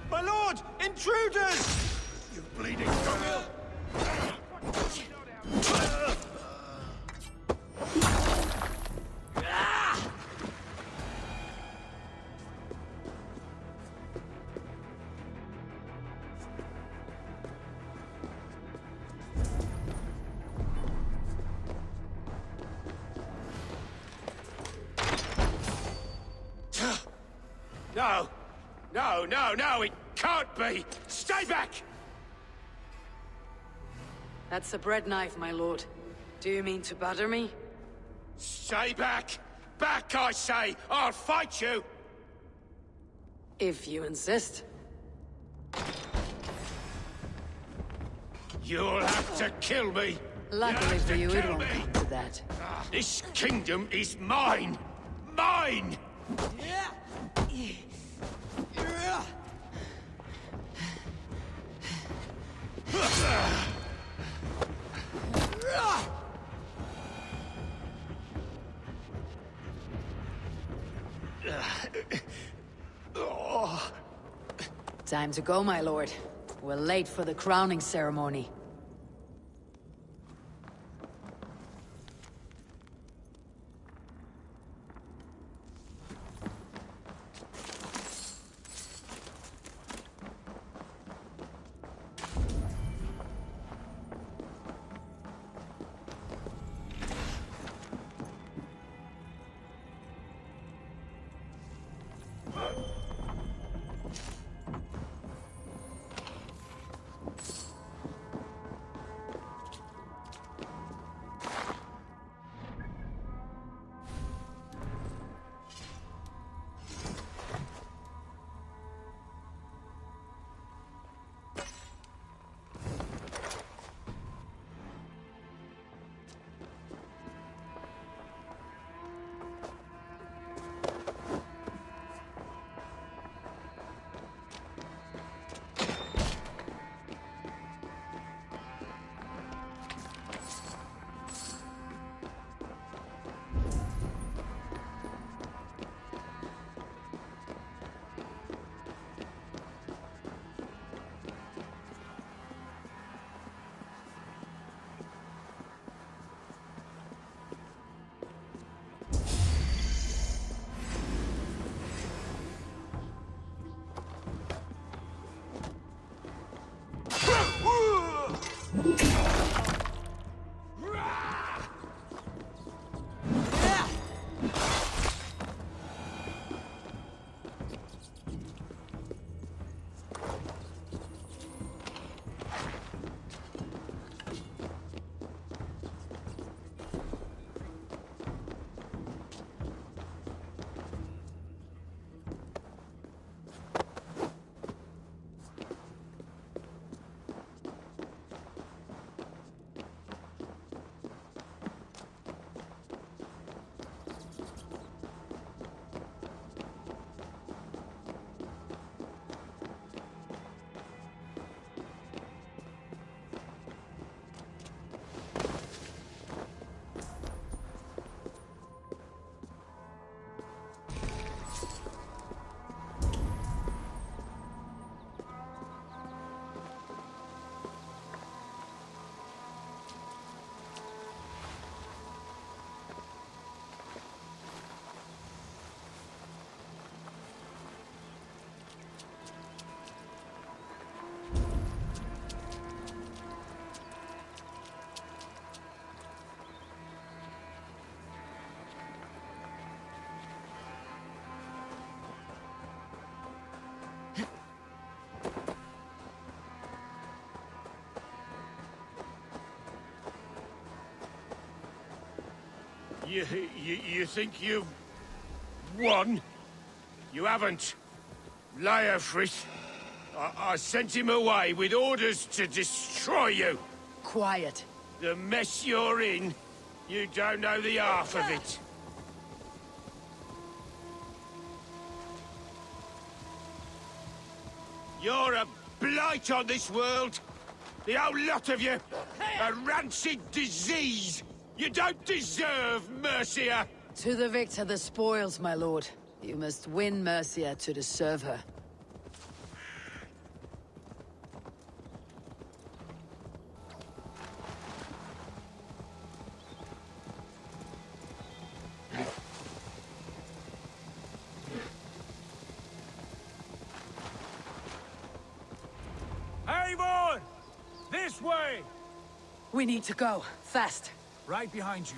My lord! Intruders! You bleeding dog! No! No, it can't be! Stay back! That's a bread knife, my lord. Do you mean to batter me? Stay back! Back, I say! I'll fight you! If you insist. You'll have to kill me! Luckily for you, it won't come to that. This kingdom is mine! Mine! Time to go, my lord. We're late for the crowning ceremony. You think you've won? You haven't. Leofrith. I sent him away with orders to destroy you. Quiet. The mess you're in, you don't know the half of it. You're a blight on this world. The whole lot of you. A rancid disease. You don't deserve Mercia! To the victor the spoils, my lord. You must win Mercia to deserve her. Eivor! This way! We need to go. Fast. Right behind you.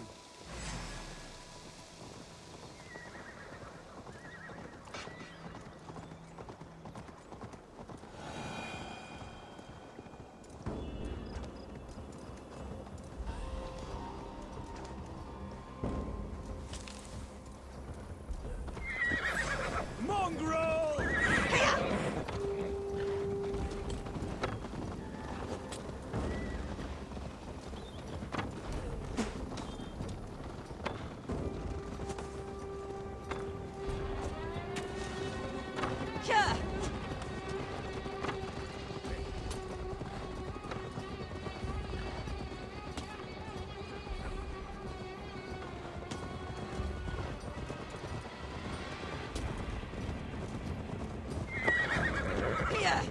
Mercia!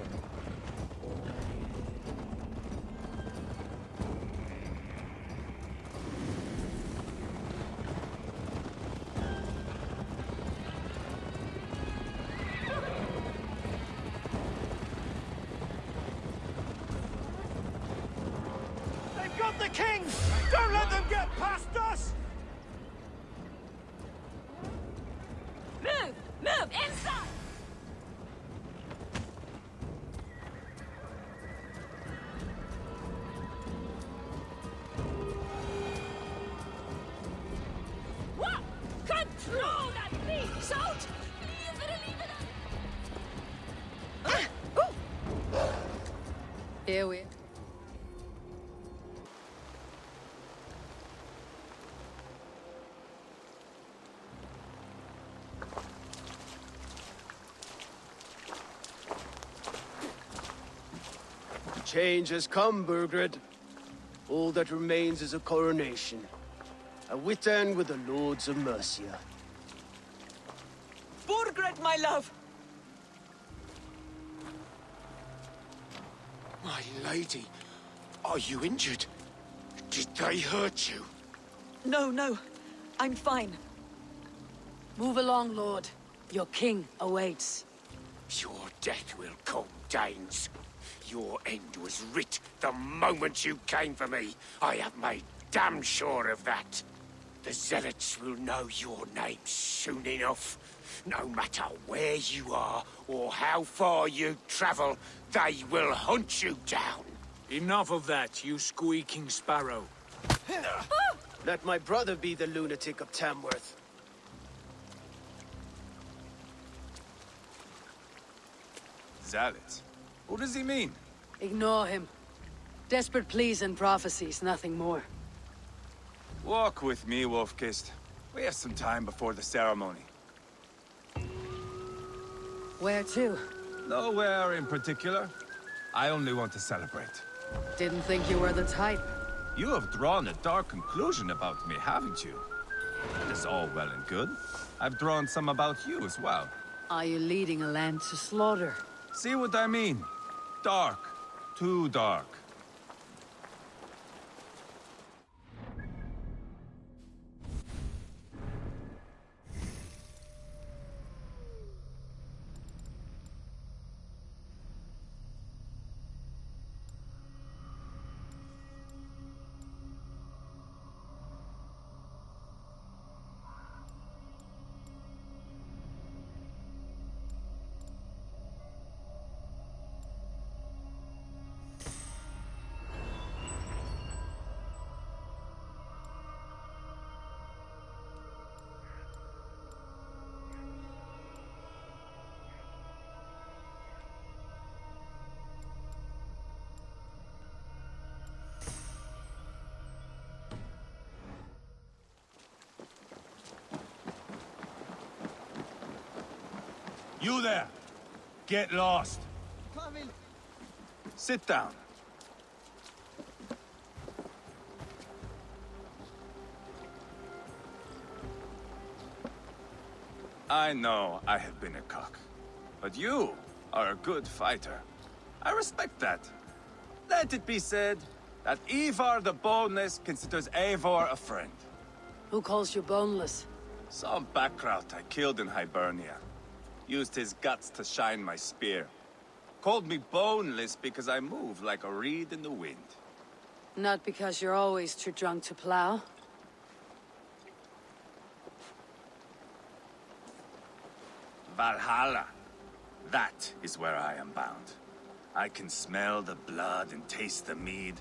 They've got the king! Don't let them get past us! Move! Move! Inside! What? Control that beast! Out! Here we... Change has come, Burgred. All that remains is a coronation. A Witan with the Lords of Mercia. Burgred, my love! My lady, are you injured? Did they hurt you? No, no. I'm fine. Move along, Lord. Your king awaits. Your death will come, Danes. Your end was writ the moment you came for me. I have made damn sure of that. The Zealots will know your name soon enough. No matter where you are or how far you travel, they will hunt you down. Enough of that, you squeaking sparrow. Let my brother be the lunatic of Tamworth. Zealots? What does he mean? Ignore him. Desperate pleas and prophecies, nothing more. Walk with me, Wolfkist. We have some time before the ceremony. Where to? Nowhere in particular. I only want to celebrate. Didn't think you were the type. You have drawn a dark conclusion about me, haven't you? It is all well and good. I've drawn some about you as well. Are you leading a land to slaughter? See what I mean? Dark. Too dark. You there! Get lost! Sit down. I know I have been a cock, but you are a good fighter. I respect that. Let it be said that Ivar the Boneless considers Eivor a friend. Who calls you boneless? Some backrout I killed in Hibernia. Used his guts to shine my spear. Called me boneless because I move like a reed in the wind. Not because you're always too drunk to plow? Valhalla. That is where I am bound. I can smell the blood and taste the mead.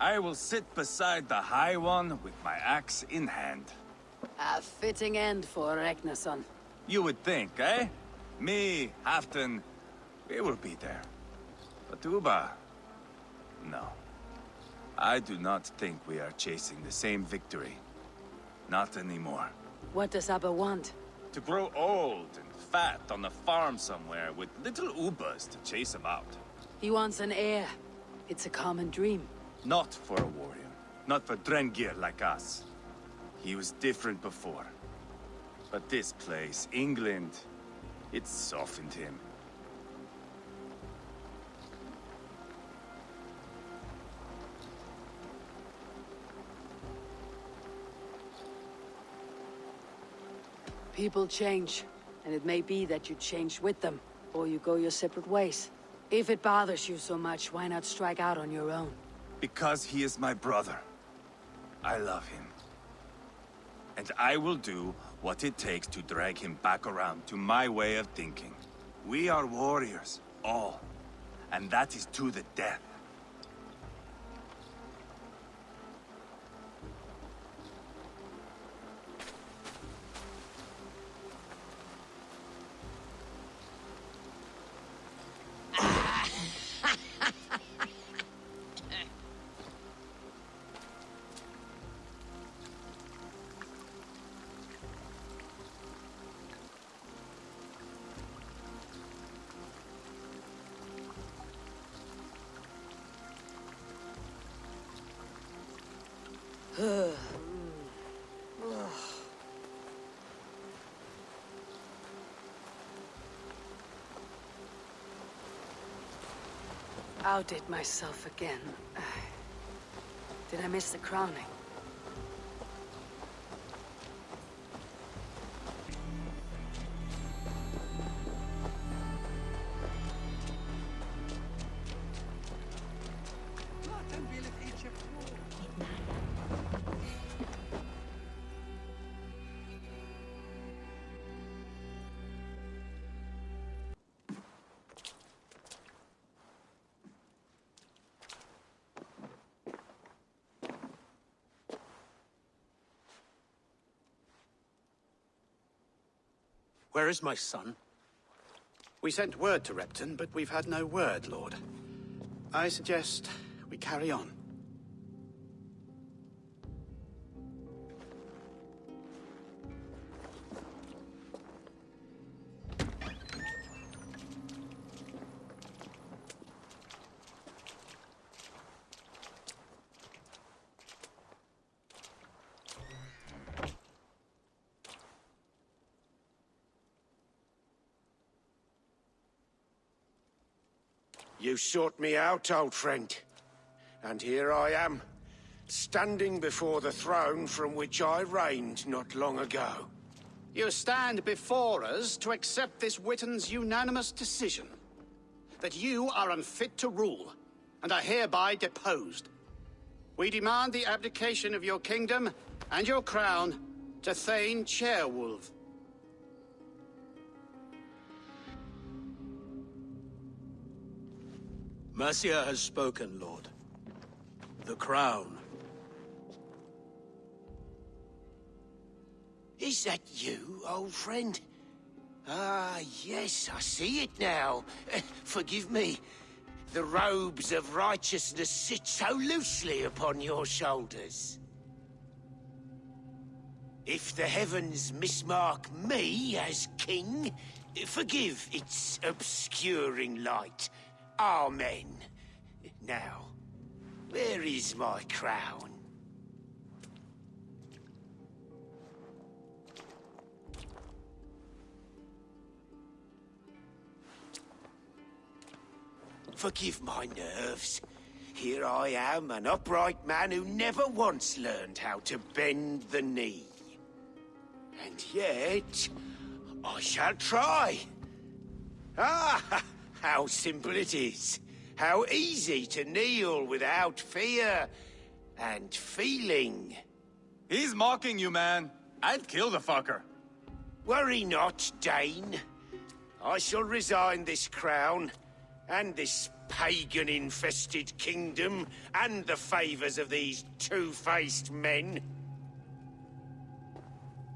I will sit beside the High One with my axe in hand. A fitting end for Ragnar. You would think, eh? Me, Halfdan, we will be there. But Uba... no. I do not think we are chasing the same victory. Not anymore. What does Abba want? To grow old and fat on a farm somewhere with little Ubas to chase him out. He wants an heir. It's a common dream. Not for a warrior. Not for Drengir like us. He was different before. But this place, England, it softened him. People change, and it may be that you change with them, or you go your separate ways. If it bothers you so much, why not strike out on your own? Because he is my brother. I love him. And I will do what it takes to drag him back around to my way of thinking. We are warriors, all. And that is to the death. Outdid myself again. Did I miss the crowning? Where is my son? We sent word to Repton, but we've had no word, Lord. I suggest we carry on. You sought me out, old friend. And here I am, standing before the throne from which I reigned not long ago. You stand before us to accept this Witten's unanimous decision. That you are unfit to rule, and are hereby deposed. We demand the abdication of your kingdom and your crown to Thane Chairwolf. Mercia has spoken, Lord. The crown. Is that you, old friend? Ah, yes, I see it now. Forgive me. The robes of righteousness sit so loosely upon your shoulders. If the heavens mismark me as king, forgive its obscuring light. Amen. Now, where is my crown? Forgive my nerves. Here I am, an upright man who never once learned how to bend the knee. And yet, I shall try. Ah, how simple it is. How easy to kneel without fear and feeling. He's mocking you, man. I'd kill the fucker. Worry not, Dane. I shall resign this crown, and this pagan-infested kingdom, and the favors of these two-faced men.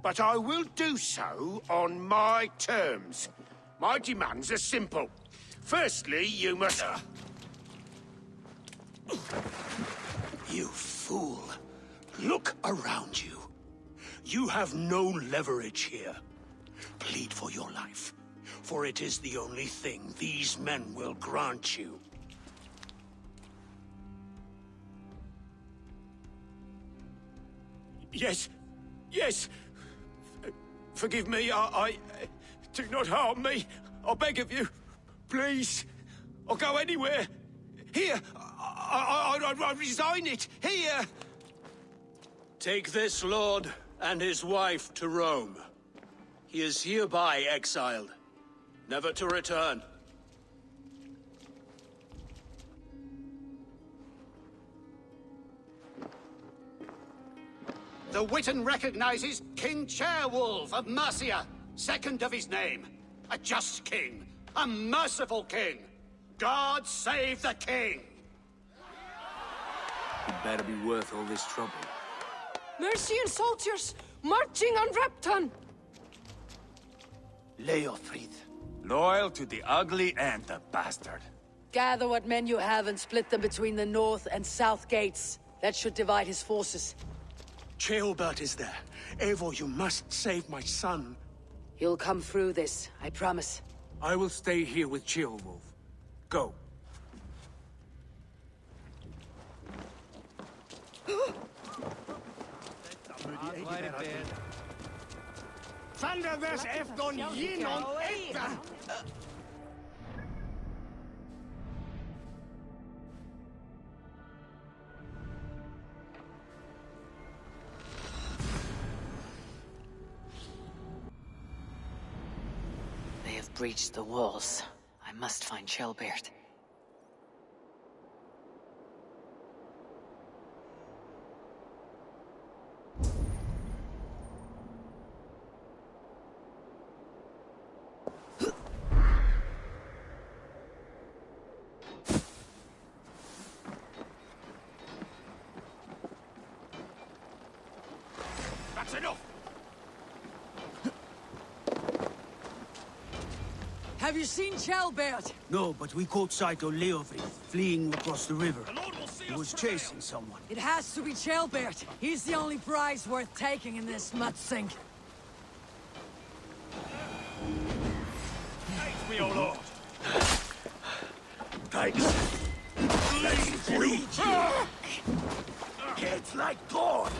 But I will do so on my terms. My demands are simple. Firstly, you must... You fool. Look around you. You have no leverage here. Plead for your life, for it is the only thing these men will grant you. Yes. Yes. Forgive me, I... Do not harm me. I beg of you. Please. I'll go anywhere. Here. I resign it. Here. Take this lord and his wife to Rome. He is hereby exiled, never to return. The Witan recognizes King Chairwolf of Mercia, second of his name. A just king, a merciful king. God save the king! It better be worth all this trouble. Mercian soldiers marching on Repton! Leofrid. Loyal to the ugly and the bastard. Gather what men you have and split them between the north and south gates. That should divide his forces. Ceolbert is there. Eivor, you must save my son. He'll come through this, I promise. I will stay here with Ceolwulf. Go. They have breached the walls. I must find Ceolbert. That's enough! Have you seen Ceolbert? No, but we caught sight of Leofrid fleeing across the river. He was chasing someone. It has to be Ceolbert. He's the only prize worth taking in this mud sink. Thanks me, O Lord! Thanks. Let's bleed you. Heads like corn.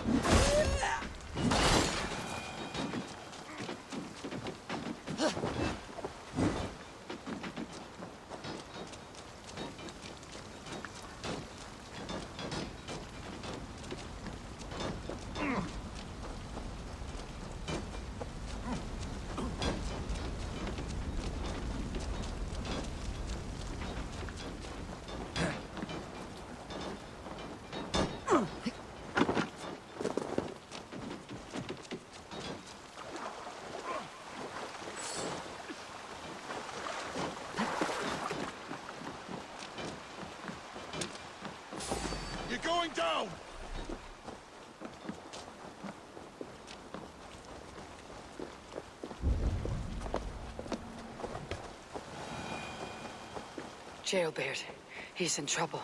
You're going down! Ceolbert. He's in trouble.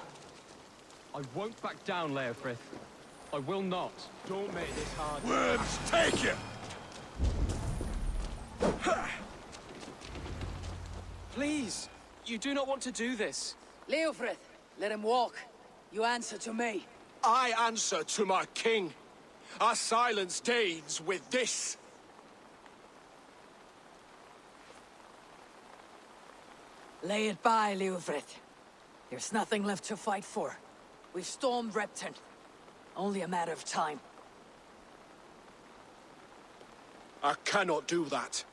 I won't back down, Leofrith. I will not. Don't make this hard. Worms, take you! Please, you do not want to do this. Leofrith, let him walk. You answer to me. I answer to my king. Our silence Danes with this. Lay it by, Leofrith. There's nothing left to fight for. We've stormed Repton. Only a matter of time. I cannot do that.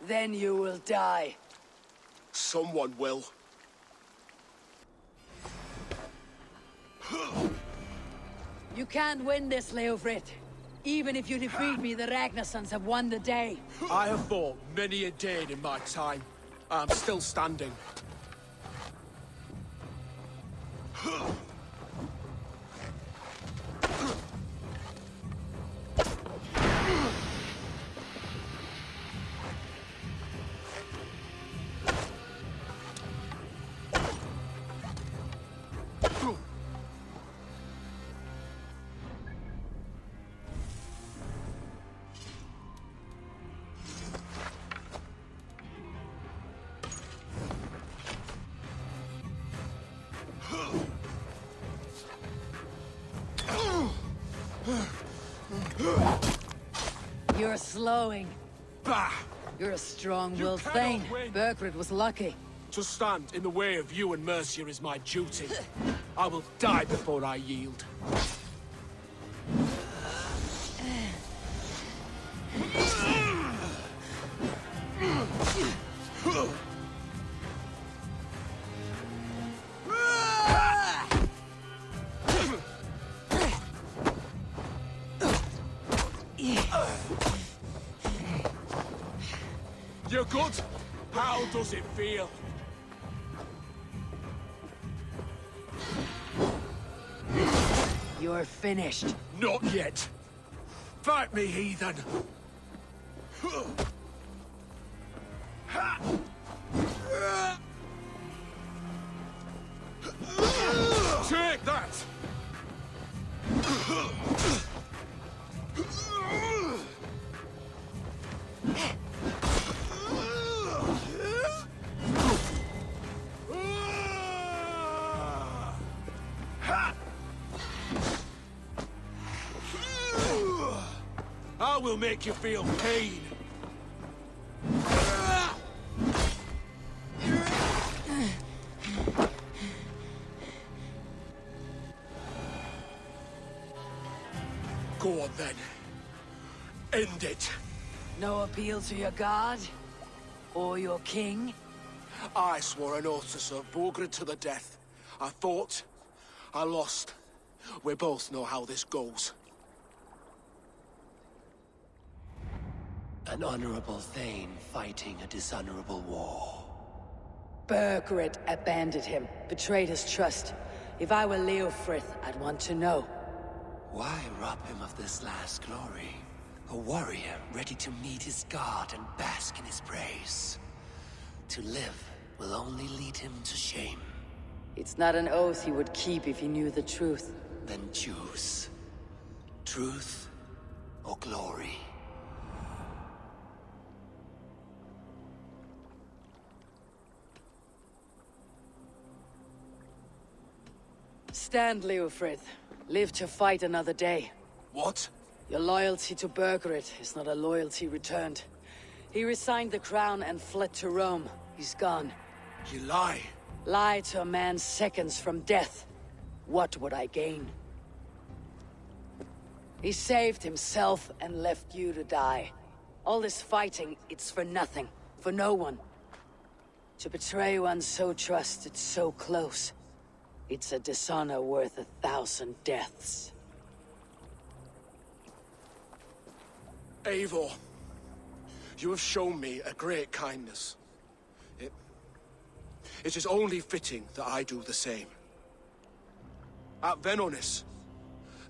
Then you will die. Someone will. You can't win this, Leofrith. Even if you defeat me, the Ragnar sons have won the day. I have fought many a Dane in my time. I'm still standing. You're slowing. Bah! You're a strong-willed thing. Burgred was lucky. To stand in the way of you and Mercia is my duty. I will die before I yield. does it feel? You're finished. Not yet. Fight me, heathen! Take that! I will make you feel pain. Go on then. End it. No appeal to your god? Or your king? I swore an oath to serve Bulgrid to the death. I fought. I lost. We both know how this goes. An honorable Thane fighting a dishonorable war. Burgred abandoned him, betrayed his trust. If I were Leofrith, I'd want to know. Why rob him of this last glory? A warrior ready to meet his god and bask in his praise. To live will only lead him to shame. It's not an oath he would keep if he knew the truth. Then choose. Truth or glory. Stand, Leofrith. Live to fight another day. What? Your loyalty to Burgred is not a loyalty returned. He resigned the crown and fled to Rome. He's gone. You lie. Lie to a man seconds from death. What would I gain? He saved himself and left you to die. All this fighting, it's for nothing. For no one. To betray one so trusted, so close. It's a dishonor worth 1,000 deaths. Eivor, you have shown me a great kindness. It is only fitting that I do the same. At Venonis,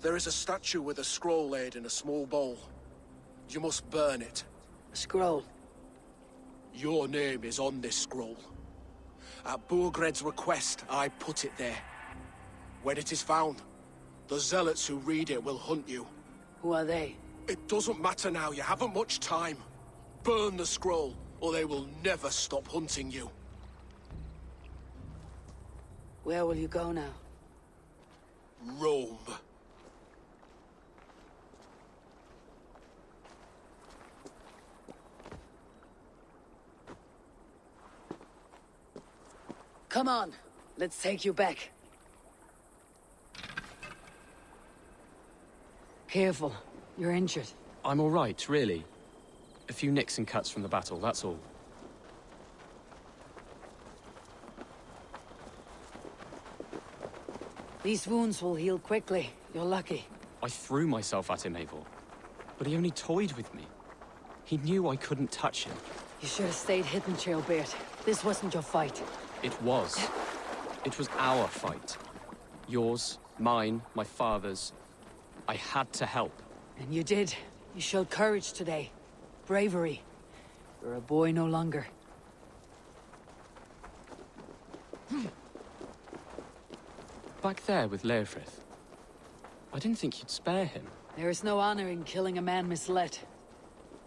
there is a statue with a scroll laid in a small bowl. You must burn it. A scroll? Your name is on this scroll. At Burgred's request, I put it there. When it is found, the zealots who read it will hunt you. Who are they? It doesn't matter now, you haven't much time. Burn the scroll, or they will never stop hunting you. Where will you go now? Rome. Come on, let's take you back. Careful, you're injured. I'm all right, really. A few nicks and cuts from the battle, that's all. These wounds will heal quickly. You're lucky. I threw myself at him, Eivor. But he only toyed with me. He knew I couldn't touch him. You should have stayed hidden, Chaelbeard. This wasn't your fight. It was. It was our fight. Yours, mine, my father's. I had to help. And you did. You showed courage today. Bravery. You're a boy no longer. Back there with Leofrith. I didn't think you'd spare him. There is no honor in killing a man misled.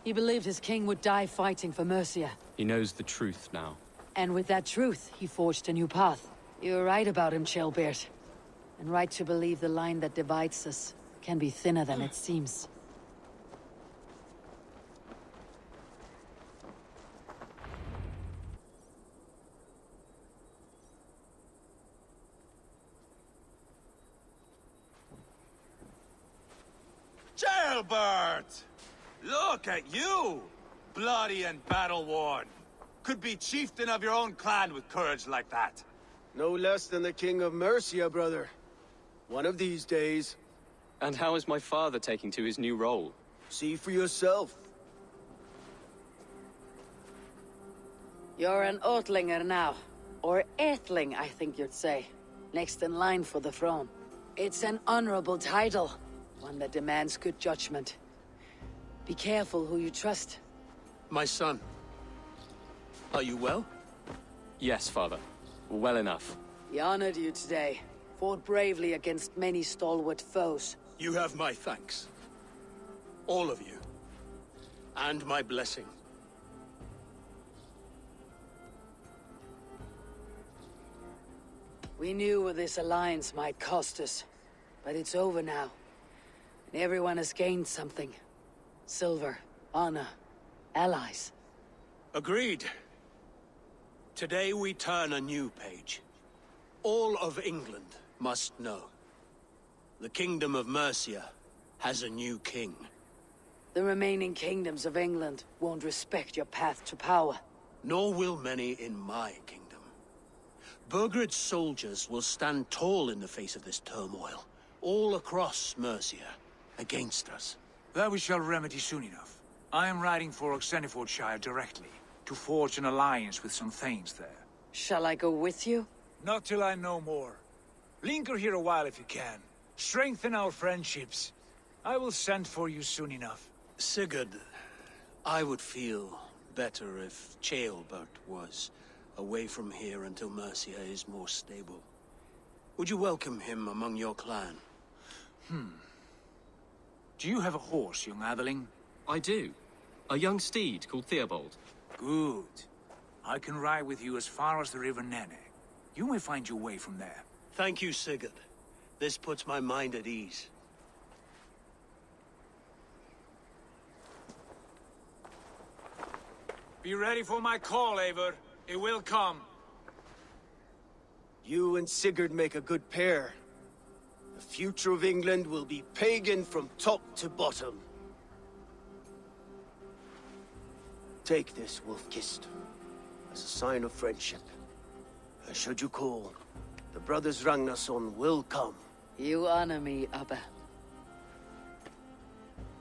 He believed his king would die fighting for Mercia. He knows the truth now. And with that truth, he forged a new path. You were right about him, Chaelbeard. And right to believe the line that divides us can be thinner than it seems. Jailbird! Look at you! Bloody and battle-worn. Could be chieftain of your own clan with courage like that. No less than the king of Mercia, brother. One of these days. And how is my father taking to his new role? See for yourself. You're an Oatlinger now. Or Aethling, I think you'd say. Next in line for the throne. It's an honorable title. One that demands good judgment. Be careful who you trust. My son. Are you well? Yes, father. Well enough. He honored you today. Fought bravely against many stalwart foes. You have my thanks. All of you. And my blessing. We knew what this alliance might cost us. But it's over now. And everyone has gained something. Silver, honor, allies. Agreed. Today we turn a new page. All of England must know. The Kingdom of Mercia has a new king. The remaining kingdoms of England won't respect your path to power. Nor will many in my kingdom. Burgred's soldiers will stand tall in the face of this turmoil, all across Mercia, against us. That we shall remedy soon enough. I am riding for Oxenfordshire directly, to forge an alliance with some thanes there. Shall I go with you? Not till I know more. Linger here a while if you can. Strengthen our friendships. I will send for you soon enough. Sigurd, I would feel better if Ceolbert was away from here until Mercia is more stable. Would you welcome him among your clan? Do you have a horse, young Atheling? I do. A young steed called Theobald. Good. I can ride with you as far as the River Nene. You may find your way from there. Thank you, Sigurd. This puts my mind at ease. Be ready for my call, Eivor. It will come. You and Sigurd make a good pair. The future of England will be pagan from top to bottom. Take this, Wolf-Kissed, as a sign of friendship. And should you call, the brothers Ragnarson will come. You honor me, Abba.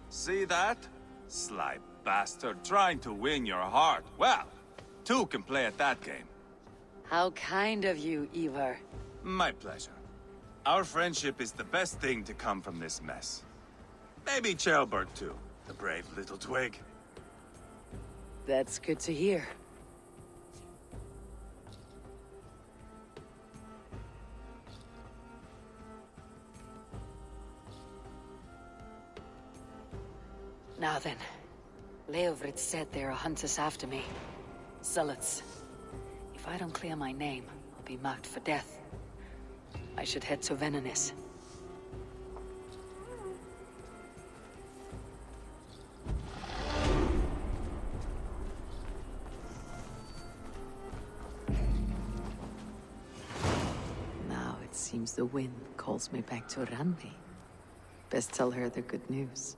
See that? Sly bastard trying to win your heart. Well, two can play at that game. How kind of you, Eivor. My pleasure. Our friendship is the best thing to come from this mess. Maybe Ceolbert too, the brave little twig. That's good to hear. Now then, Leofrid said there are hunters after me. Zealots. If I don't clear my name, I'll be marked for death. I should head to Venenis. Now it seems the wind calls me back to Randi. Best tell her the good news.